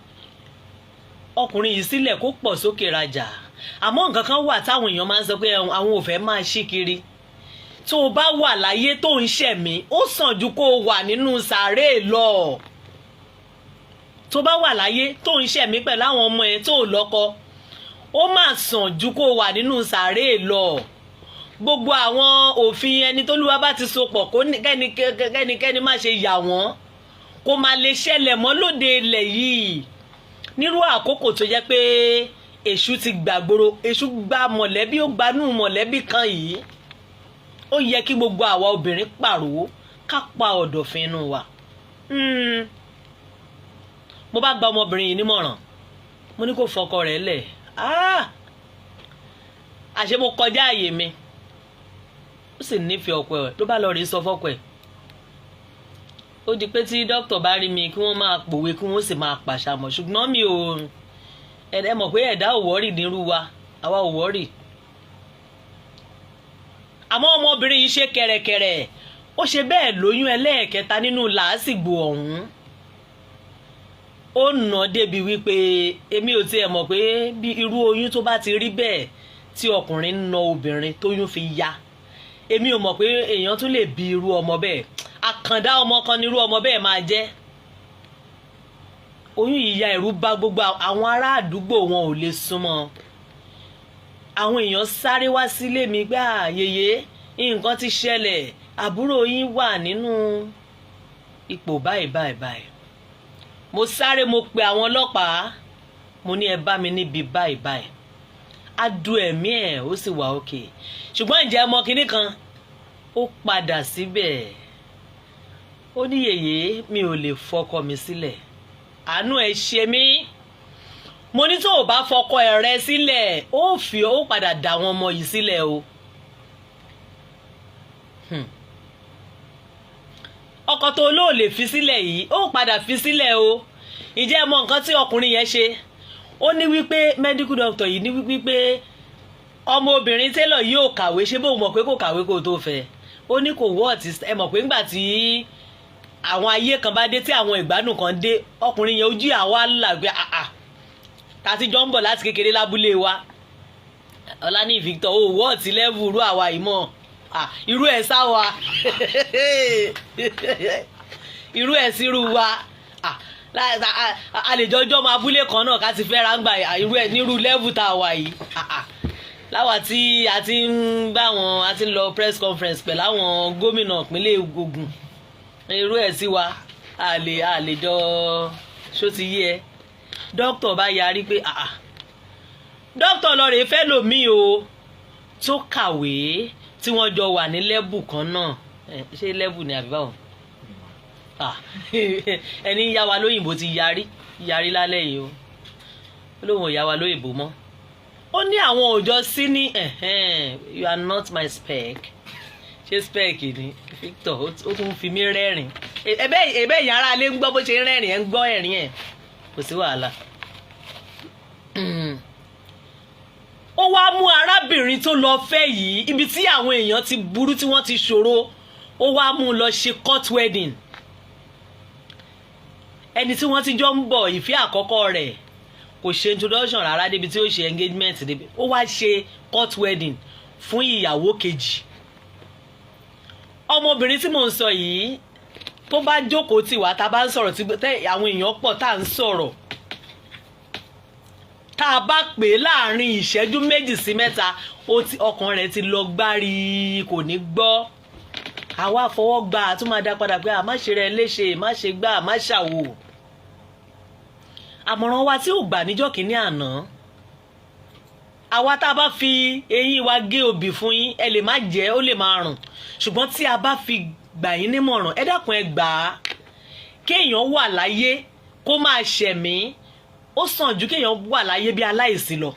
ọkùnrin yìí sílẹ̀ kó pọ̀ sókè rajà. Àmọ́ nǹkan kan wà táwọn èèyàn máa ń sọ pé àwọn ò fẹ́ máa ṣí kiri. Tó o bá wà láyé tó ń ṣẹ̀mí, ó sàn ju kó o wà nínú sàárè lọ. Tó bá wà láyé tó ń ṣẹ̀mí pẹ̀lú àwọn ọmọ ẹ̀ tó lọ́kọ, ó máa sàn ju kó o wà nínú sàárè lọ. Gbogbo àwọn òfin ẹni tó lúwa bá ti so pọ̀ kó kẹ́nikẹ́ni má ṣe yà wọ́n, kó máa lè ṣẹlẹ̀ mọ́ lóde ilẹ̀ yìí. Nírú àkókò tó jẹ́ pé èṣù ti gbàgbóró, èṣù gba mọ̀lẹ́bí, ó gbanú mọ̀lẹ́bí kan yìí. Ó yẹ kí gbogbo àwa obìnrin pàrọ̀ ká pa ọ̀dọ̀fin inú wa. Mo bá gba ọmọbìnrin yìí nímọ̀ràn, mo ní kó fọkọ rẹ̀ lẹ̀. Àṣé mo kọjá àyè mi. Ó sì nífẹ̀ẹ́ ọkọ ẹ̀, ló bá lọ rí sọ fọ́kọ ẹ̀. Ó di pé tí dókítà bá rí mi kí wọ́n máa pòwe kí wọ́n sì máa pàṣàmọ̀, ṣùgbọ́n mi ò ẹ mọ̀ pé ẹ̀dá ò wọ́rì nírú wa, àwa ò wọ́rì. Àmọ́ ọmọbìnrin yìí ṣe kẹ̀rẹ̀kẹ̀rẹ̀, ó ṣe bẹ́ẹ̀ lóyún ẹlẹ́ẹ̀kẹta nínú làásìgbò ọ̀hún. Ó nà débi wípé èmi ò tiẹ̀ mọ̀ pé bí irú oyún tó bá ti rí bẹ́ẹ̀ tí ọkùnrin ń na obìnrin tóyún fi ya, èmi ò mọ̀ pé èèyàn tún lè bí irú ọmọ bẹ́ẹ̀. Àkàndá ọmọ kan nírú ọmọ bẹ́ẹ̀ máa jẹ́. Oyún yìí ya ẹ̀rù bà gbogbo àwọn ará àdúgbò, wọn ò lè súnmọ́. Àwọn èèyàn sáré wá sílé mi pé yèyé nǹkan ti ṣẹlẹ̀, àbúrò yín wà nínú ipò báyìí báyìí báyìí. Mo sáré mo pe àwọn ọlọ́pàá, mo ní ẹ bá mi níbi báyìí báyìí. A du ẹ̀mí ẹ̀ ó sì wà òkè. Ṣùgbọ́n ǹjẹ́ ọmọ kinní kan ó padà síbẹ̀. Ó ní yèyé mi ò lè fọkọ mi sílẹ̀, àánú ẹ ṣe mí. Mo ní tó o bá fọkọ ẹ rẹ sílẹ̀, ó padà dà wọn ọmọ yìí sílẹ̀ o. Ọkọ tó lóò lè fi sílẹ̀ yìí, ó padà fi sílẹ̀ o. Ǹjẹ́ ẹ mọ nǹkan tí ọkùnrin yẹn ṣe? Ó ní wípé medical doctor yìí ní wípé ọmọbìnrin télọ̀ yìí ò kàwé, ṣé bó mọ̀ pé kò kàwé kó tó fẹ́. Ó ní kò wọ́ọ̀tì, ẹ mọ̀ pé ńgbà tí àwọn ayé kan bá dé, tí àwọn ìgbádùn kan dé, ọkùnrin yẹn ojú àwa làgbé àti jọ ń bọ̀ láti kékeré lábúlé wa. Ọlá ní Victor ó wọ́ọ̀tì lẹ́vù irú àwa yìí mọ̀, irú ẹ̀ sáwa irú ẹ̀ sírú wa. A lè jọjọ́ máa abúlé kan náà ká ti fẹ́ ráńgbà irú ẹ̀ nírú lẹ́vù tá a wà yìí. Láwa tí a ti ń bá wọn, a ti ń lọ press conference pẹ̀lú àwọn gómìnà ìpínlẹ̀ Ògùn, irú ẹ̀ sí wa a lè jọ ṣó ti yé ẹ. Dókítà bá yarí pé dókítà lọ rèé fẹ́ lòmíì o tó kàwé tí wọ́n jọ wà ní lẹ́bù kan náà. Ṣé lẹ́bù ni àbí báwo? Ẹni yá wa lóyìnbó ti yarí lálẹ́ yìí o. Ó lóun ò yá wa lóyìnbó mọ́. Ó ní àwọn òòjọ́ sí ní you are not my spec. Ṣé spec ni Victor? Ó tún fi mí rẹ́rìn. Ẹ̀bẹ̀ ìyá ara lé ń gbọ́ bó ṣe ń rẹ́rìn, ẹ̀ ń gbọ́ ẹ̀rín ẹ̀, kò sí wàhálà. mú arábìnrin tó lọ fẹ́ yìí ibi tí àwọn èèyàn ti burú tí wọ́n ti ṣòro ó wá mú lọ ṣe court wedding. Ẹni tí wọ́n ti jọ ń bọ̀ ìfẹ́ àkọ́kọ́ rẹ̀ kò ṣe introduction rárá débi tí ó ṣe engagement débi ó wá ṣe court wedding fún ìyàwó kejì. Ọmọbìnrin tí mò ń sọ yìí tó bá jókòó tì wá tá a bá ń sọ̀rọ̀ tí àwọn èèyàn pọ̀ tá à ń sọ̀rọ̀ tá a bá pè é láàrin ìṣẹ́jú 2 sí 3 ọkàn rẹ̀ ti lọ gbárí kò ní gbọ́. Àwa fọwọ́ gbà á tún máa dá padà pé má ṣe rẹ̀ léṣe má ṣe gbà má ṣàwò. Àmọ̀ràn wa tí ò gbà níjọ́ kìíní àná àwa tá a bá fi eyín wa gé obì fún yín ẹ lè má jẹ́ ó lè máa rùn ṣùgbọ́n tí a bá fi gbà yín nímọ̀ràn ẹ dákun ẹ gbà á. Kéèyàn wà láyé kó máa ṣẹ̀mí ó sàn ju kéèyàn wà láyé bí aláìsí lọ,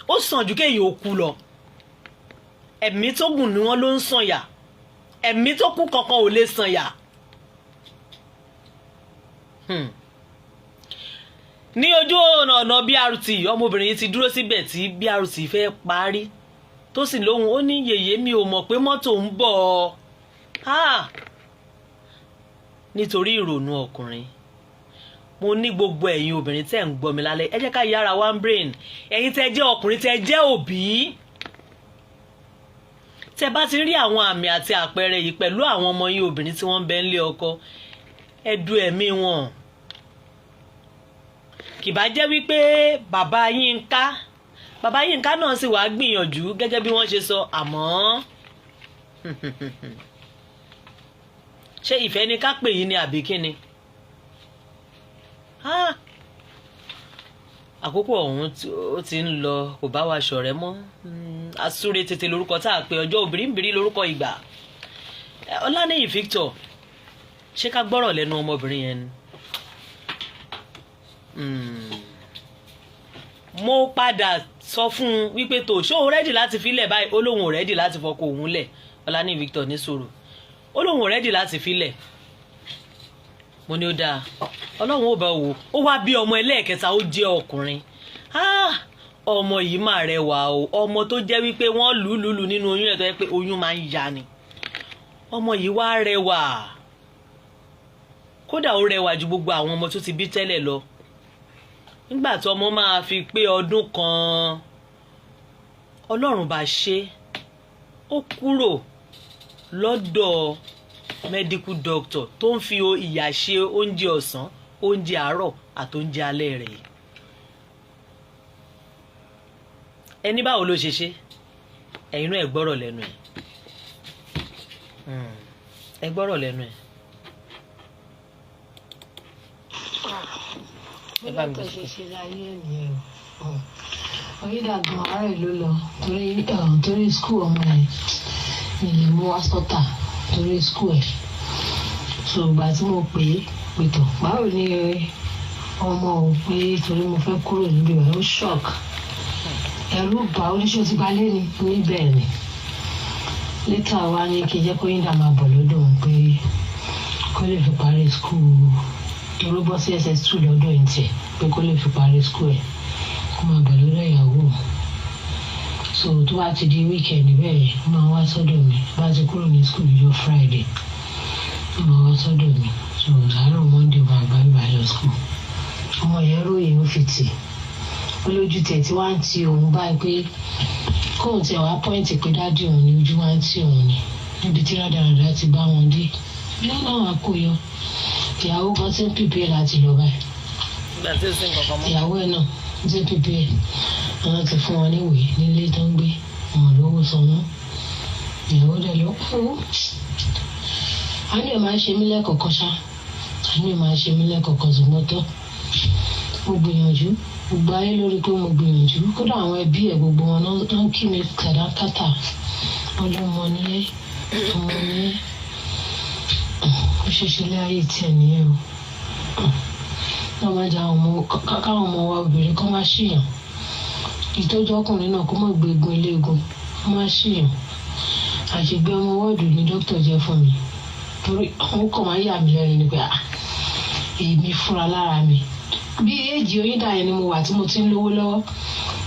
ó sàn ju kéèyàn ó kú lọ. Ẹ̀mí tó gùn ni wọ́n ló ń sànyà, ẹ̀mí tó kú kankan ò lè sànyà. Ní ojú ọ̀nà BRT ọmọbìnrin yìí ti dúró síbẹ̀ tí BRT fẹ́ parí tó sì lóhùn ó ní yèyé mi ò mọ̀ pé mọ́tò ń bọ̀ nítorí ìrònú ọkùnrin. Mo ní gbogbo ẹ̀yin obìnrin tẹ́ ń gbọ́ mi lálẹ́ ẹ jẹ́ ká yára one brain. Ẹ̀yin tẹ́ jẹ́ ọkùnrin tẹ́ jẹ́ òbí tẹ́ bá ti rí àwọn àmì àti àpẹẹrẹ yìí pẹ̀lú àwọn ọmọ yín obìnrin tí wọ́n ń bẹ nílé ọkọ ẹ du ẹ̀mí wọn. Kì bá jẹ́ wípé bàbá Yínká náà sì wá gbìyànjú gẹ́gẹ́ bí wọ́n ṣe sọ àmọ́ ṣé ìfẹ́ ni ká pè yín ni àbí kíni? Àkókò ọ̀hún ó ti ń lọ kò bá wa ṣọ̀rẹ́ mọ́. Asúre tètè lórúkọ tá a pè ọjọ́ òbírímbírí lórúkọ ìgbà. Ọláníyì Victor ṣé ká gbọ́rọ̀ lẹ́nu ọmọbìnrin yẹn ni? Mo padà sọ fún un wípé tó ṣó o rẹ́dì láti filẹ̀ báyìí ó lóun ò rẹ́dì láti fọkọ òun lẹ̀. Ọláníyì Victor ní sọ̀rọ̀ ó lóun ò rẹ́dì láti filẹ̀. Mo ní ó dáa Ọlọ́run ò bá wò ó wá bí ọmọ ẹlẹ́ẹ̀kẹta ó jẹ́ ọkùnrin. Ọmọ yìí máa rẹwà o, ọmọ tó jẹ́ wípé wọ́n lù nínú oyún ẹ̀ tó yẹ pé oyún máa ń ya ni. Ọmọ yìí wá rẹwà kódà ó rẹwà ju gbogbo àwọn ọmọ tó ti bí tẹ́lẹ̀ lọ. Nígbà tí ọmọ máa fi pé ọdún kan Ọlọ́run bá ṣe ó kúrò lọ́dọ̀ medical doctor tó ń fi ìyà ṣe oúnjẹ ọ̀sán oúnjẹ àárọ̀ àti oúnjẹ alẹ́ rẹ̀. Ẹni báwo ló ṣe ṣe ẹ̀yin náà ẹ gbọ́rọ̀ lẹ́nu ẹ̀ ẹ gbọ́rọ̀ lẹ́nu ẹ̀. Ẹ bá mi bẹ̀ ṣe láyé ènìyàn oyídàgbọ̀n àárẹ̀ ló lọ torí skul ọmọ ẹ̀ nílé mú wá sọ́tà torí skul ẹ̀. So ìgbà tí mo pè é pètò báwo ni ọmọ ò pé torí mo fẹ́ kúrò níbi rẹ̀ ó shock ẹ̀rù bà oníṣẹ́ ti balẹ̀ ni níbẹ̀ ni. Létà wa ní kí n jẹ́ kó yíndà máa bọ̀ lọ́dọ̀ òun pé kó lè fi parí skul torí bọ́ sí SS2 lọ́dọ̀ ẹ̀ tiẹ̀ pé kó lè fi parí skul ẹ̀ kó máa bọ̀ lọ́dọ̀ ìyàwó. So tó bá ti di weekend bẹ́ẹ̀ yẹn ó máa wá sọ́dọ̀ mi bá ti kúrò ní skul lọ́jọ́ Friday ó máa wá sọ́dọ̀ mi. So àárọ̀ Monday máa gbá mi lọ skul. Ọmọ yẹn ròyìn ó fi tì olójú tẹ̀ tí wọ́n á ti òun báyìí pé kóun tẹ̀ wá pọ́ìntì pé dádì òun ni ojú wá ń tì òun ni níbi tí rádaràdà ti bá wọn dé lọ́nà àwọn àkóyọ ìyàwó kan ti ń pèpè láti lọ báyìí. Ìyàwó ẹ̀ náà ti ń pèpè àwọn ti fún wọn níwèé nílé tó ń gbé wọn lówó sanwó ìyàwó dẹ̀ lọ fún. Àánú ẹ̀ máa ń ṣe mí lẹ́kọ̀ọ̀kan ṣá àánú ẹ̀ máa ń ṣe mí lẹ́kọ̀ọ̀kan ṣùgbọ́n tó mo gbìyànjú gbogbo ayé lórí pé mo gbìyànjú kódà àwọn ẹbí ẹ̀ gbogbo wọn náà ń kí mi kàdákàtà ọlọ́mọ ní ọmọ ní ó ṣeṣe lé ayé tiẹ̀ nìyẹn o. Náà máa jẹ káwọn ọmọ wa obìnrin kọ́ máa ṣìyàn ìtọ́jú ọkùnrin náà kó má gbé egun eléegun kó má ṣìyàn. Àṣegbé ọmọ wọ́ọ̀dù ni dókítà jẹ́ fún mi torí àwọn kan máa yà mí lẹ́nu ni pé èmi fúnra lára mi bí èjì oyíndà yẹn ni mo wà tí mo ti ń lówó lọ́wọ́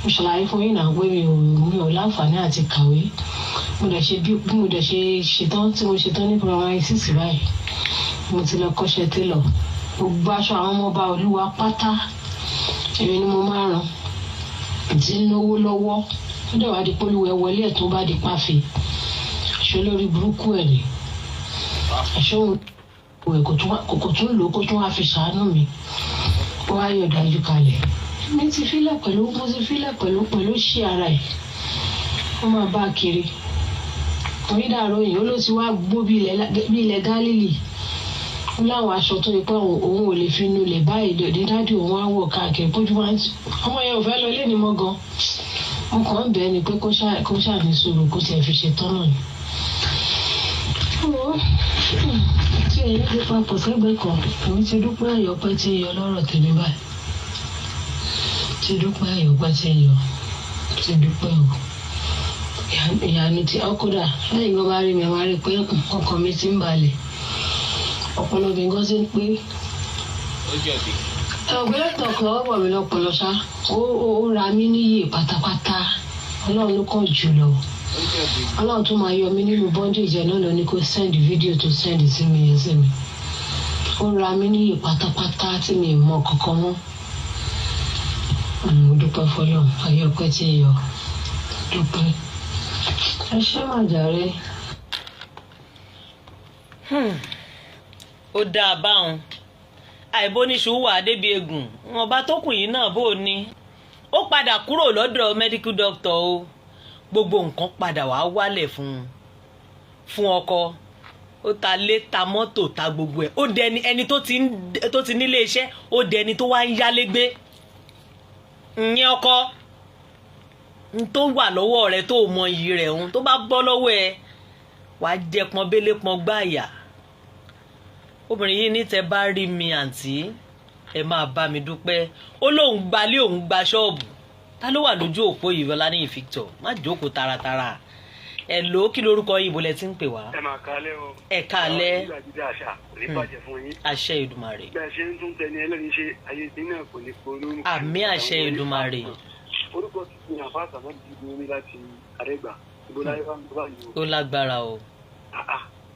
mo ṣàlàyé fún yín náà pé mi ò láǹfààní àti kàwé mo dẹ̀ ṣe bí mo dẹ̀ ṣe ṣetán tí mo ṣetán ní primary 6 báyìí mo ti lọ kọ́ṣẹ́ télọ̀ gbogbo aṣọ àwọn ọmọ ọba olúwa pátá èmi ni mo máa rán tí ń náwó lọ́wọ́ ó dẹ̀ wá di polúwẹ̀ wọlé ẹ̀ tó bá di páfẹ́ aṣọ lórí burúkú ẹ̀ ni aṣọ òun kò tún lò ó kó tún wá fi ṣàánú mi ó wá yọ̀ dájú kalẹ̀ mo ti filẹ̀ pẹ̀lú ṣí ara ẹ̀ ó máa bá a kiri onídàárọ̀ yìí ó ló ti wá gbó bí ilẹ̀ Gálílì ó láwọn aṣọ tó yẹ pé òun ò lè fi nulẹ̀ báyìí dòde dájú òun á wọ̀ káàkiri pójú wá ọmọ yẹn ò fẹ́ lọ ilé ni mọ́ gan mo kàn ń bẹ́ẹ̀ ni pé kó ṣàní sùúrù kó tiẹ̀ fi ṣe tọ́nà ni. tí ẹ̀yin ti papọ̀ sẹ́gbẹ̀ẹ́ kan èmi ti dúpẹ́ àyọ̀pẹ́ tí ń yọ lọ́rọ̀ tèmi báyìí ti dúpẹ́ àyọ̀pẹ́ tí ń yọ ti dúpẹ́ o ìyanu tí ọkọ̀dà lẹ́yìn gan bá rí mi wá rí pé ọkàn mi ti ń balẹ̀ ọpọlọ mi gan ṣe ń pé ọgbẹ́lẹ́tọ̀ kan ọ̀bọ̀ mi lọ́pọlọ ṣá ó ra mí níyì pátápátá ọlọ́run ló kàn jù lọ ọlọ́run tó máa yọ mí nínú bọ́ńdù ìjẹ́ náà lọ ní kó send fídíò tó send sí mi yẹn sí mi ó ra mí níyì pátápátá tí mi mọ kankan mọ́ mo dúpẹ́ fọlọ́run ayọ̀pẹ́ tí ń yọ dúpẹ́ ẹ ṣé màjàre. ó dáa báwọn àìbóníṣu wà débi egun wọn bá tó kùn yìí náà bó ní ó padà kúrò lọ́dọ̀ medical doctor o gbogbo nǹkan padà wá wálẹ̀ fún ọkọ ó ta lé ta mọ́tò ta gbogbo ẹ̀ ó dẹni ẹni tó ti nílé iṣẹ́ ó dẹni tó wá ń yálégbé ìyẹn ọkọ tó wà lọ́wọ́ rẹ tó mọ iyì rẹ̀ ń tó bá bọ́ lọ́wọ́ ẹ wàá jẹ pọ́nbélé pọ́n gbáàyà obìnrin yìí ní tẹ bá rí mi àǹtí ẹ máa bá mi dúpẹ́ ó lóun gbalé òun gba ṣọ́ọ̀bù ta ló wà lójú òpó yìí Ọláníyì Victor má jókòó taratara ẹ lò ó kí lórúkọ yìí bọ́lẹ̀ tí ń pè wá. ẹ máa kálẹ̀ o. ẹ kálẹ̀. ìgbà jíjẹ àṣà kò ní bàjẹ́ fún yín. àṣẹ Èdùmàrè. bẹ́ẹ̀ ṣe ń tún tẹni ẹlẹ́ni ṣe ayé tí náà kò ní polú. àmì àṣẹ Èdùmàrè. orúkọ ti fi hàn fáṣà náà ti di omi láti àrẹ́gbà ibo láyé bá ń bá yìí o. ó lágbára o.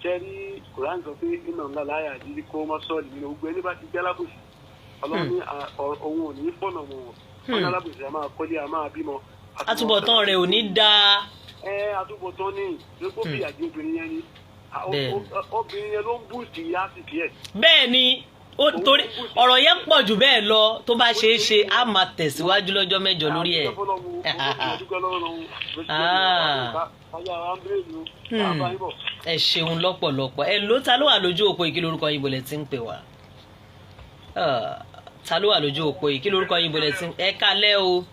ṣẹ́rí Kùránì sọ pé iná ńlá láyà àdídí kó mọ́ sọ́ọ̀lì nínú gbogbo ẹni bá ti jẹ́ alábòsí ọlọ́run ní òun ò ní fọ́nà wọn ọ̀nà alábòsí a máa kọ́lé a máa bímọ. àtúbọ̀tán rẹ̀ ò ní dáa. àtúbọ̀tán ní lóko bí àjẹ obìnrin yẹn ni obìnrin yẹn ló ń búùsì yásìkì ẹ̀. bẹ́ẹ̀ ni torí ọ̀rọ̀ yẹn pọ̀ jù bẹ́ẹ̀ lọ tó bá ṣeé ṣe á máa tẹ̀síwájú lọ́jọ́ mẹ́jọ lórí ẹ̀. ẹ ṣeun lọ́pọ̀lọpọ̀ ẹ ló ta ló wà lójú òpó yìí kí lórúkọ yín bọ̀lẹ̀ tí ń pè wá ta ló wà lójú òpó yìí kí lórúkọ yín bọ̀lẹ̀ tí ń ẹ kálẹ́ o.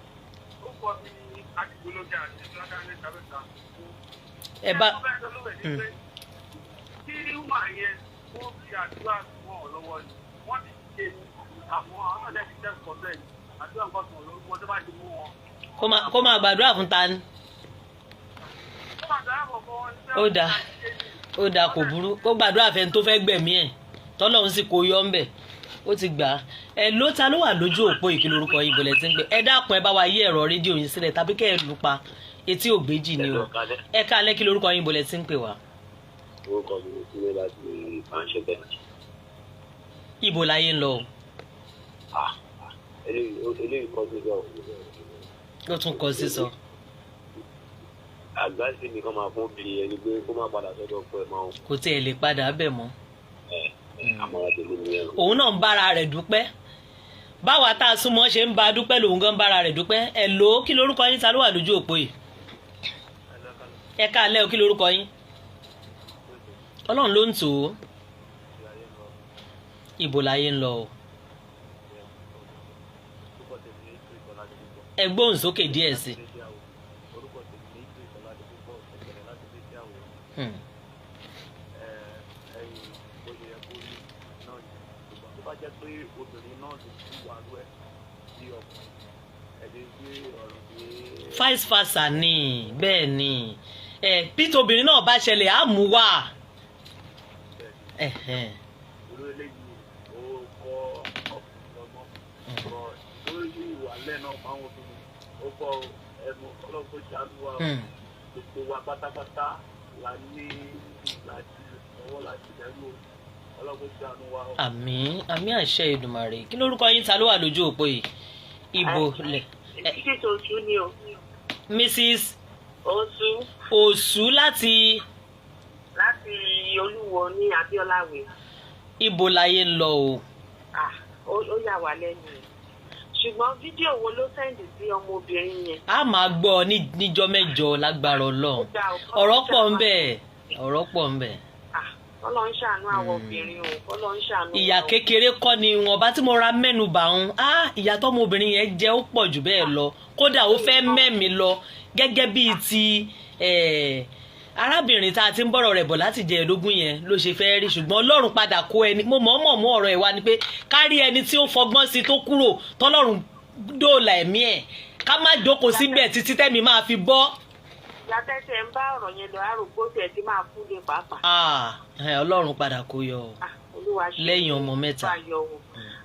ẹ bá. kó máa gbàdúrà fún ta ni. ó dáa kò burú kó gbàdúrà fẹ́ni tó fẹ́ gbẹ̀mí ẹ̀ tọ́lọ́run sì kó yọ ńbẹ̀ ó ti gbà á. ẹ ló ta ló wà lójú òpó yìí kí lórúkọ yìí bọ̀lẹ̀ tí ń pè ẹ dákun ẹ bá wa yí ẹ̀rọ rédíò yín sílẹ̀ tàbí kẹ́ ẹ lù pa etí ògbéjì ni o ẹ kálẹ́ kí lórúkọ yín bọ̀lẹ̀ tí ń pè wá. orúkọ mi ti ní láti fàǹṣẹ bẹ́ẹ̀. ibo láyé ń lọ o. eléyìí kọ́ sí sọ. ó tún kọ sí sọ. àgbà sí mi kàn máa fún bí ẹni pé kó má padà sọ́dọ̀ ọkọ ẹ̀ máa. kò tiẹ̀ lè padà bẹ̀ mọ́. àmọ́ra tèmi nìyẹn. òun náà ń bára rẹ̀ dúpẹ́ báwa tá a súnmọ́ ṣe ń bá a dúpẹ́ lòun gan bára rẹ̀ dúpẹ́ ẹ lò ó kí lórúkọ yín ta ló wà lójú òpó yìí. ẹ káalẹ́ o kí lórúkọ yín. ọlọ́run ló ń tò ó. ibo láyé ń lọ o. ẹ gbóhùn sókè díẹ̀ sí i. vice versa ni bẹ́ẹ̀ ni peter obìnrin náà bá ṣẹlẹ̀ á mú wá. ó bọ̀ ẹnu ọlọ́run kò ṣàánú wa gbogbo wa pátápátá la ní láti ọwọ́ láti lẹ́nu ọlọ́run kò ṣàánú wa. àmín àmín àṣẹ Èdùmàrè. kí lórúkọ yín, ta ló wà lójú òpó yìí? ibo lẹ. Mrs. Osu ni o. Mrs. Osu láti Olúwo ní Abíọ́láwé. ibo láyé ń lọ o. Ó yà wá lẹ́nu ṣùgbọ́n fídíò wo ló sẹ́ǹdì sí ọmọbìnrin yẹn. a máa gbọ́ níjọ́ mẹ́jọ lágbára Ọlọ́run. ọ̀rọ̀ pọ̀ ń bẹ. Ọlọ́run ṣàánú àwọn obìnrin o, Ọlọ́run ṣàánú. ìyà kékeré kọ́ ni wọ́n tí mo ra mẹ́nu bà ń ìyà tọ́mọbìnrin yẹn jẹ́ ó pọ̀ jù bẹ́ẹ̀ lọ, kódà ó fẹ́ mẹ́mi lọ gẹ́gẹ́ bíi ti arábìnrin tá a ti ń bọ̀rọ̀ rẹ̀ bọ̀ láti jẹ́ ẹ̀ẹ́dógún yẹn ló ṣe fẹ́ rí, ṣùgbọ́n Ọlọ́run padà kó ẹni, mo mọ̀ọ́mọ̀ mú ọ̀rọ̀ ẹ̀ wá ni pé kárí ẹni tí ó fọgbọ́n sí tó kúrò tọ́lọ́run dóòlà ẹ̀mí ẹ̀, ká má jókòó síbẹ̀ títí tẹ́mi máa fi bọ́. Látẹ́tẹ̀ ń bá ọ̀rọ̀ yẹn lọ àrògbó tẹ̀ tí máa kú lé pàápàá. Ọlọ́run padà kó yọ lẹ́yìn ọmọ mẹ́ta.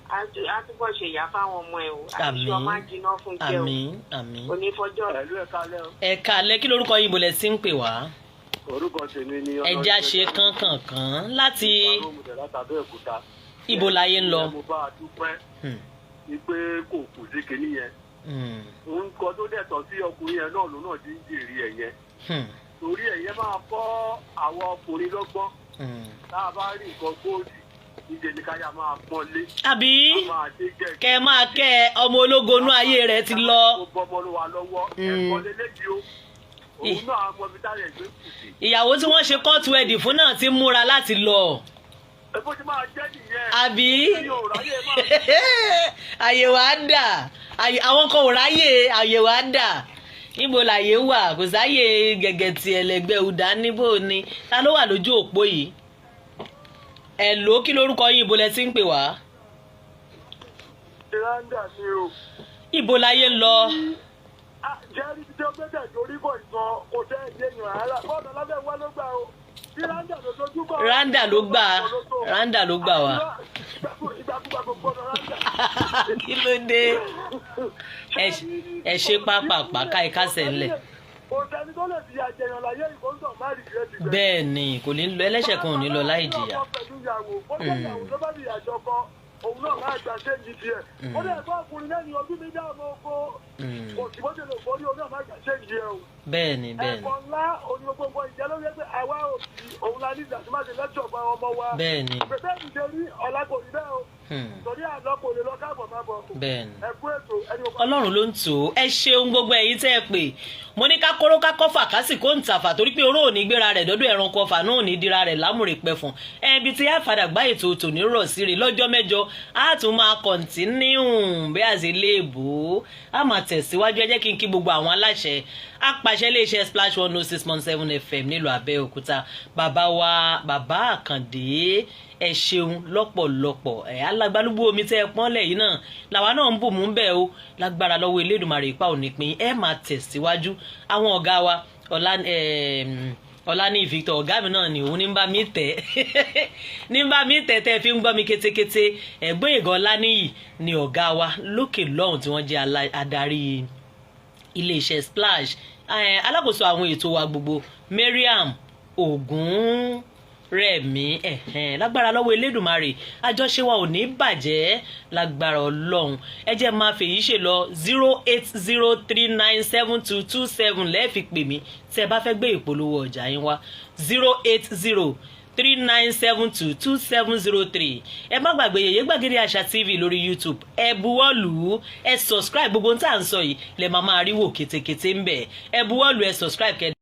A túbọ̀ ṣe ìyá fáwọn ọmọ ẹ̀ o. Àṣìṣe ọmọ àjìnà fún jẹ́ o. àmín. Onífọ́jọ́ ẹ̀lú ẹ̀ka lẹ́ o. ẹ̀ka alẹ́, kí lórúkọ yín bolẹ̀ sí ń pè wá? orúkọ tèmi ni ẹja ṣe kánkànkán láti ibo láyé ń lọ. mo bá a dúpẹ́ wípé kò kù sí kinní yẹn. nǹkan tó dẹ̀ tọ́ sí ọkùnrin yẹn náà ló náà ti ń jèrè ẹ̀ yẹn. torí ẹ̀ yẹn máa kọ́ àwọn ọkùnrin lọ́gbọ́n. tá a bá rí nǹkan góòlì níjẹ́ ní káyà máa pọ́n lé. àbí kẹ́ ẹ máa kẹ́ ọmọ ológo inú ayé rẹ̀ ti lọ. ó bọ́ ọmọ ló wà lọ́wọ́ ẹ̀kọ́ lélẹ́yìí o. òun náà mọ ibi táyà ìgbé kù sí. ìyàwó tí wọ́n ṣe kọ́ọ̀tù ẹ̀dì fún náà ti múra láti lọ. ẹ̀fọ́ ti máa jẹ́ nìyẹn. àbí àyèwò á dà, àwọn kan ò ráyè, àyèwò á dà. níbo làyè wà? kò sáyè gẹ̀gẹ̀ tí ẹlẹgbẹ́ ọ̀dà níbo ni. ta ló wà lójú òpó yìí? ẹ̀lò, kí lórúkọ yín, ibo lẹ ti ń pè wá? ìrànjà ni o. ibo láyé ń lọ? jẹ́rí tí ó gbẹ́dẹ̀ torí bọ̀ ìkan kò tẹ́ ẹ̀jẹ̀ yàn rárá bọ́ọ̀dọ̀ lábẹ́ wá ló gbà o. tí Randa ló dojú bọ̀. Randa ló gbà wá. ìgbàkúgbà kò gbọdọ̀ Randa. kí ló dé? ẹ ṣe pápápá ká ẹ kásẹ̀ ńlẹ̀. kò sẹ́ni tó lè fi àjẹyàn láyé ìkóńtọ̀ má rí ìrẹsì bẹ́ẹ̀. bẹ́ẹ̀ ni kò ní lọ, ẹlẹ́ṣẹ̀ kan ò ní lọ láì jìyà. òun náà máa gbà ṣéǹjì tiẹ̀. ó dẹ̀ bá ọkùnrin lẹ́yìn ojú mi dá ọmọ oko. kò sì bó ṣe lè borí òun náà máa gbà ṣéǹjì ẹ o. bẹ́ẹ̀ni. ẹ̀kọ́ ńlá òní gbogbo ìjẹ́ ló yẹ pé àwa òbí òun la ní ìgbà tí máa ṣe lẹ́tọ̀ bá ọmọ wa. bẹ́ẹ̀ni. pẹ̀lú ìṣe rí ọ̀la kò rí bẹ́ẹ̀ o. torí àná kò lè lọ káàbọ̀ má bọ̀. bẹ́ẹ̀ni. ẹ̀kú ètò ẹni Ọlọ́run ló ń tò ó. ẹ ṣeun gbogbo ẹ̀yin tẹ́ ẹ pè. mo ní ká kóró ká kọ́fà ká sì kó ń tàfà torí pé oró ò ní gbéra rẹ̀ dọ́dọ̀ ẹranko ọfà náà ò ní dira rẹ̀ lámùrè pẹ̀fọ̀n. ẹbí tí a fàdà gbá ètò tòní rọ̀ sí rè lọ́jọ́ mẹ́jọ á tún máa kọ̀ǹtínú bí a ṣe léèbó á máa tẹ̀síwájú. ẹ jẹ́ kí n kí gbogbo àwọn aláṣẹ apàṣẹ iléeṣẹ́ Splash 106.7 FM nílùú Abẹ́òkúta. bàbá Àkàndé ẹ ṣeun lọ́pọ̀lọpọ̀ alágbálúgbú omi tẹ́ ẹ pọ́nlẹ̀ yìí náà làwa náà ń bù mú bẹ́ẹ̀ o lágbára lọ́wọ́ Elédùmarè ipa ò ní pín ẹ máa tẹ̀síwájú. àwọn ọ̀gá wa Ọláníyì Victor ọ̀gá mi náà ni òun ní bá mi tẹ̀ tẹ́ fi ń gbọ́ mi kétékété. ẹ̀gbọ́n ìgàn Ọláníyì ni ọ̀gá wa lókè lọ́hùn tí wọ́n jẹ́ adarí iléeṣẹ́ Splash. alákòóso àwọn ètò wa gbogbo Mariam Ògún Rẹ̀mí lágbára lọ́wọ́ Elédùmarè àjọṣe wa ò ní bàjẹ́ lágbára Ọlọ́run. ẹ jẹ́ máa fèyí ṣe lọ 080397227 lẹ́ẹ̀fi pè mí tẹ́ ẹ bá fẹ́ gbé ìpolówó ọjà yín wá 08039722703. ẹ má gbàgbé Yèyé Gbàgede Àṣà TV lórí YouTube. ẹ buwọ́lù ẹ subscribe gbogbo ohun tá à ń sọ yìí lẹ máa rí wò kétékété ń bẹ̀. ẹ buwọ́lù ẹ subscribe kẹ́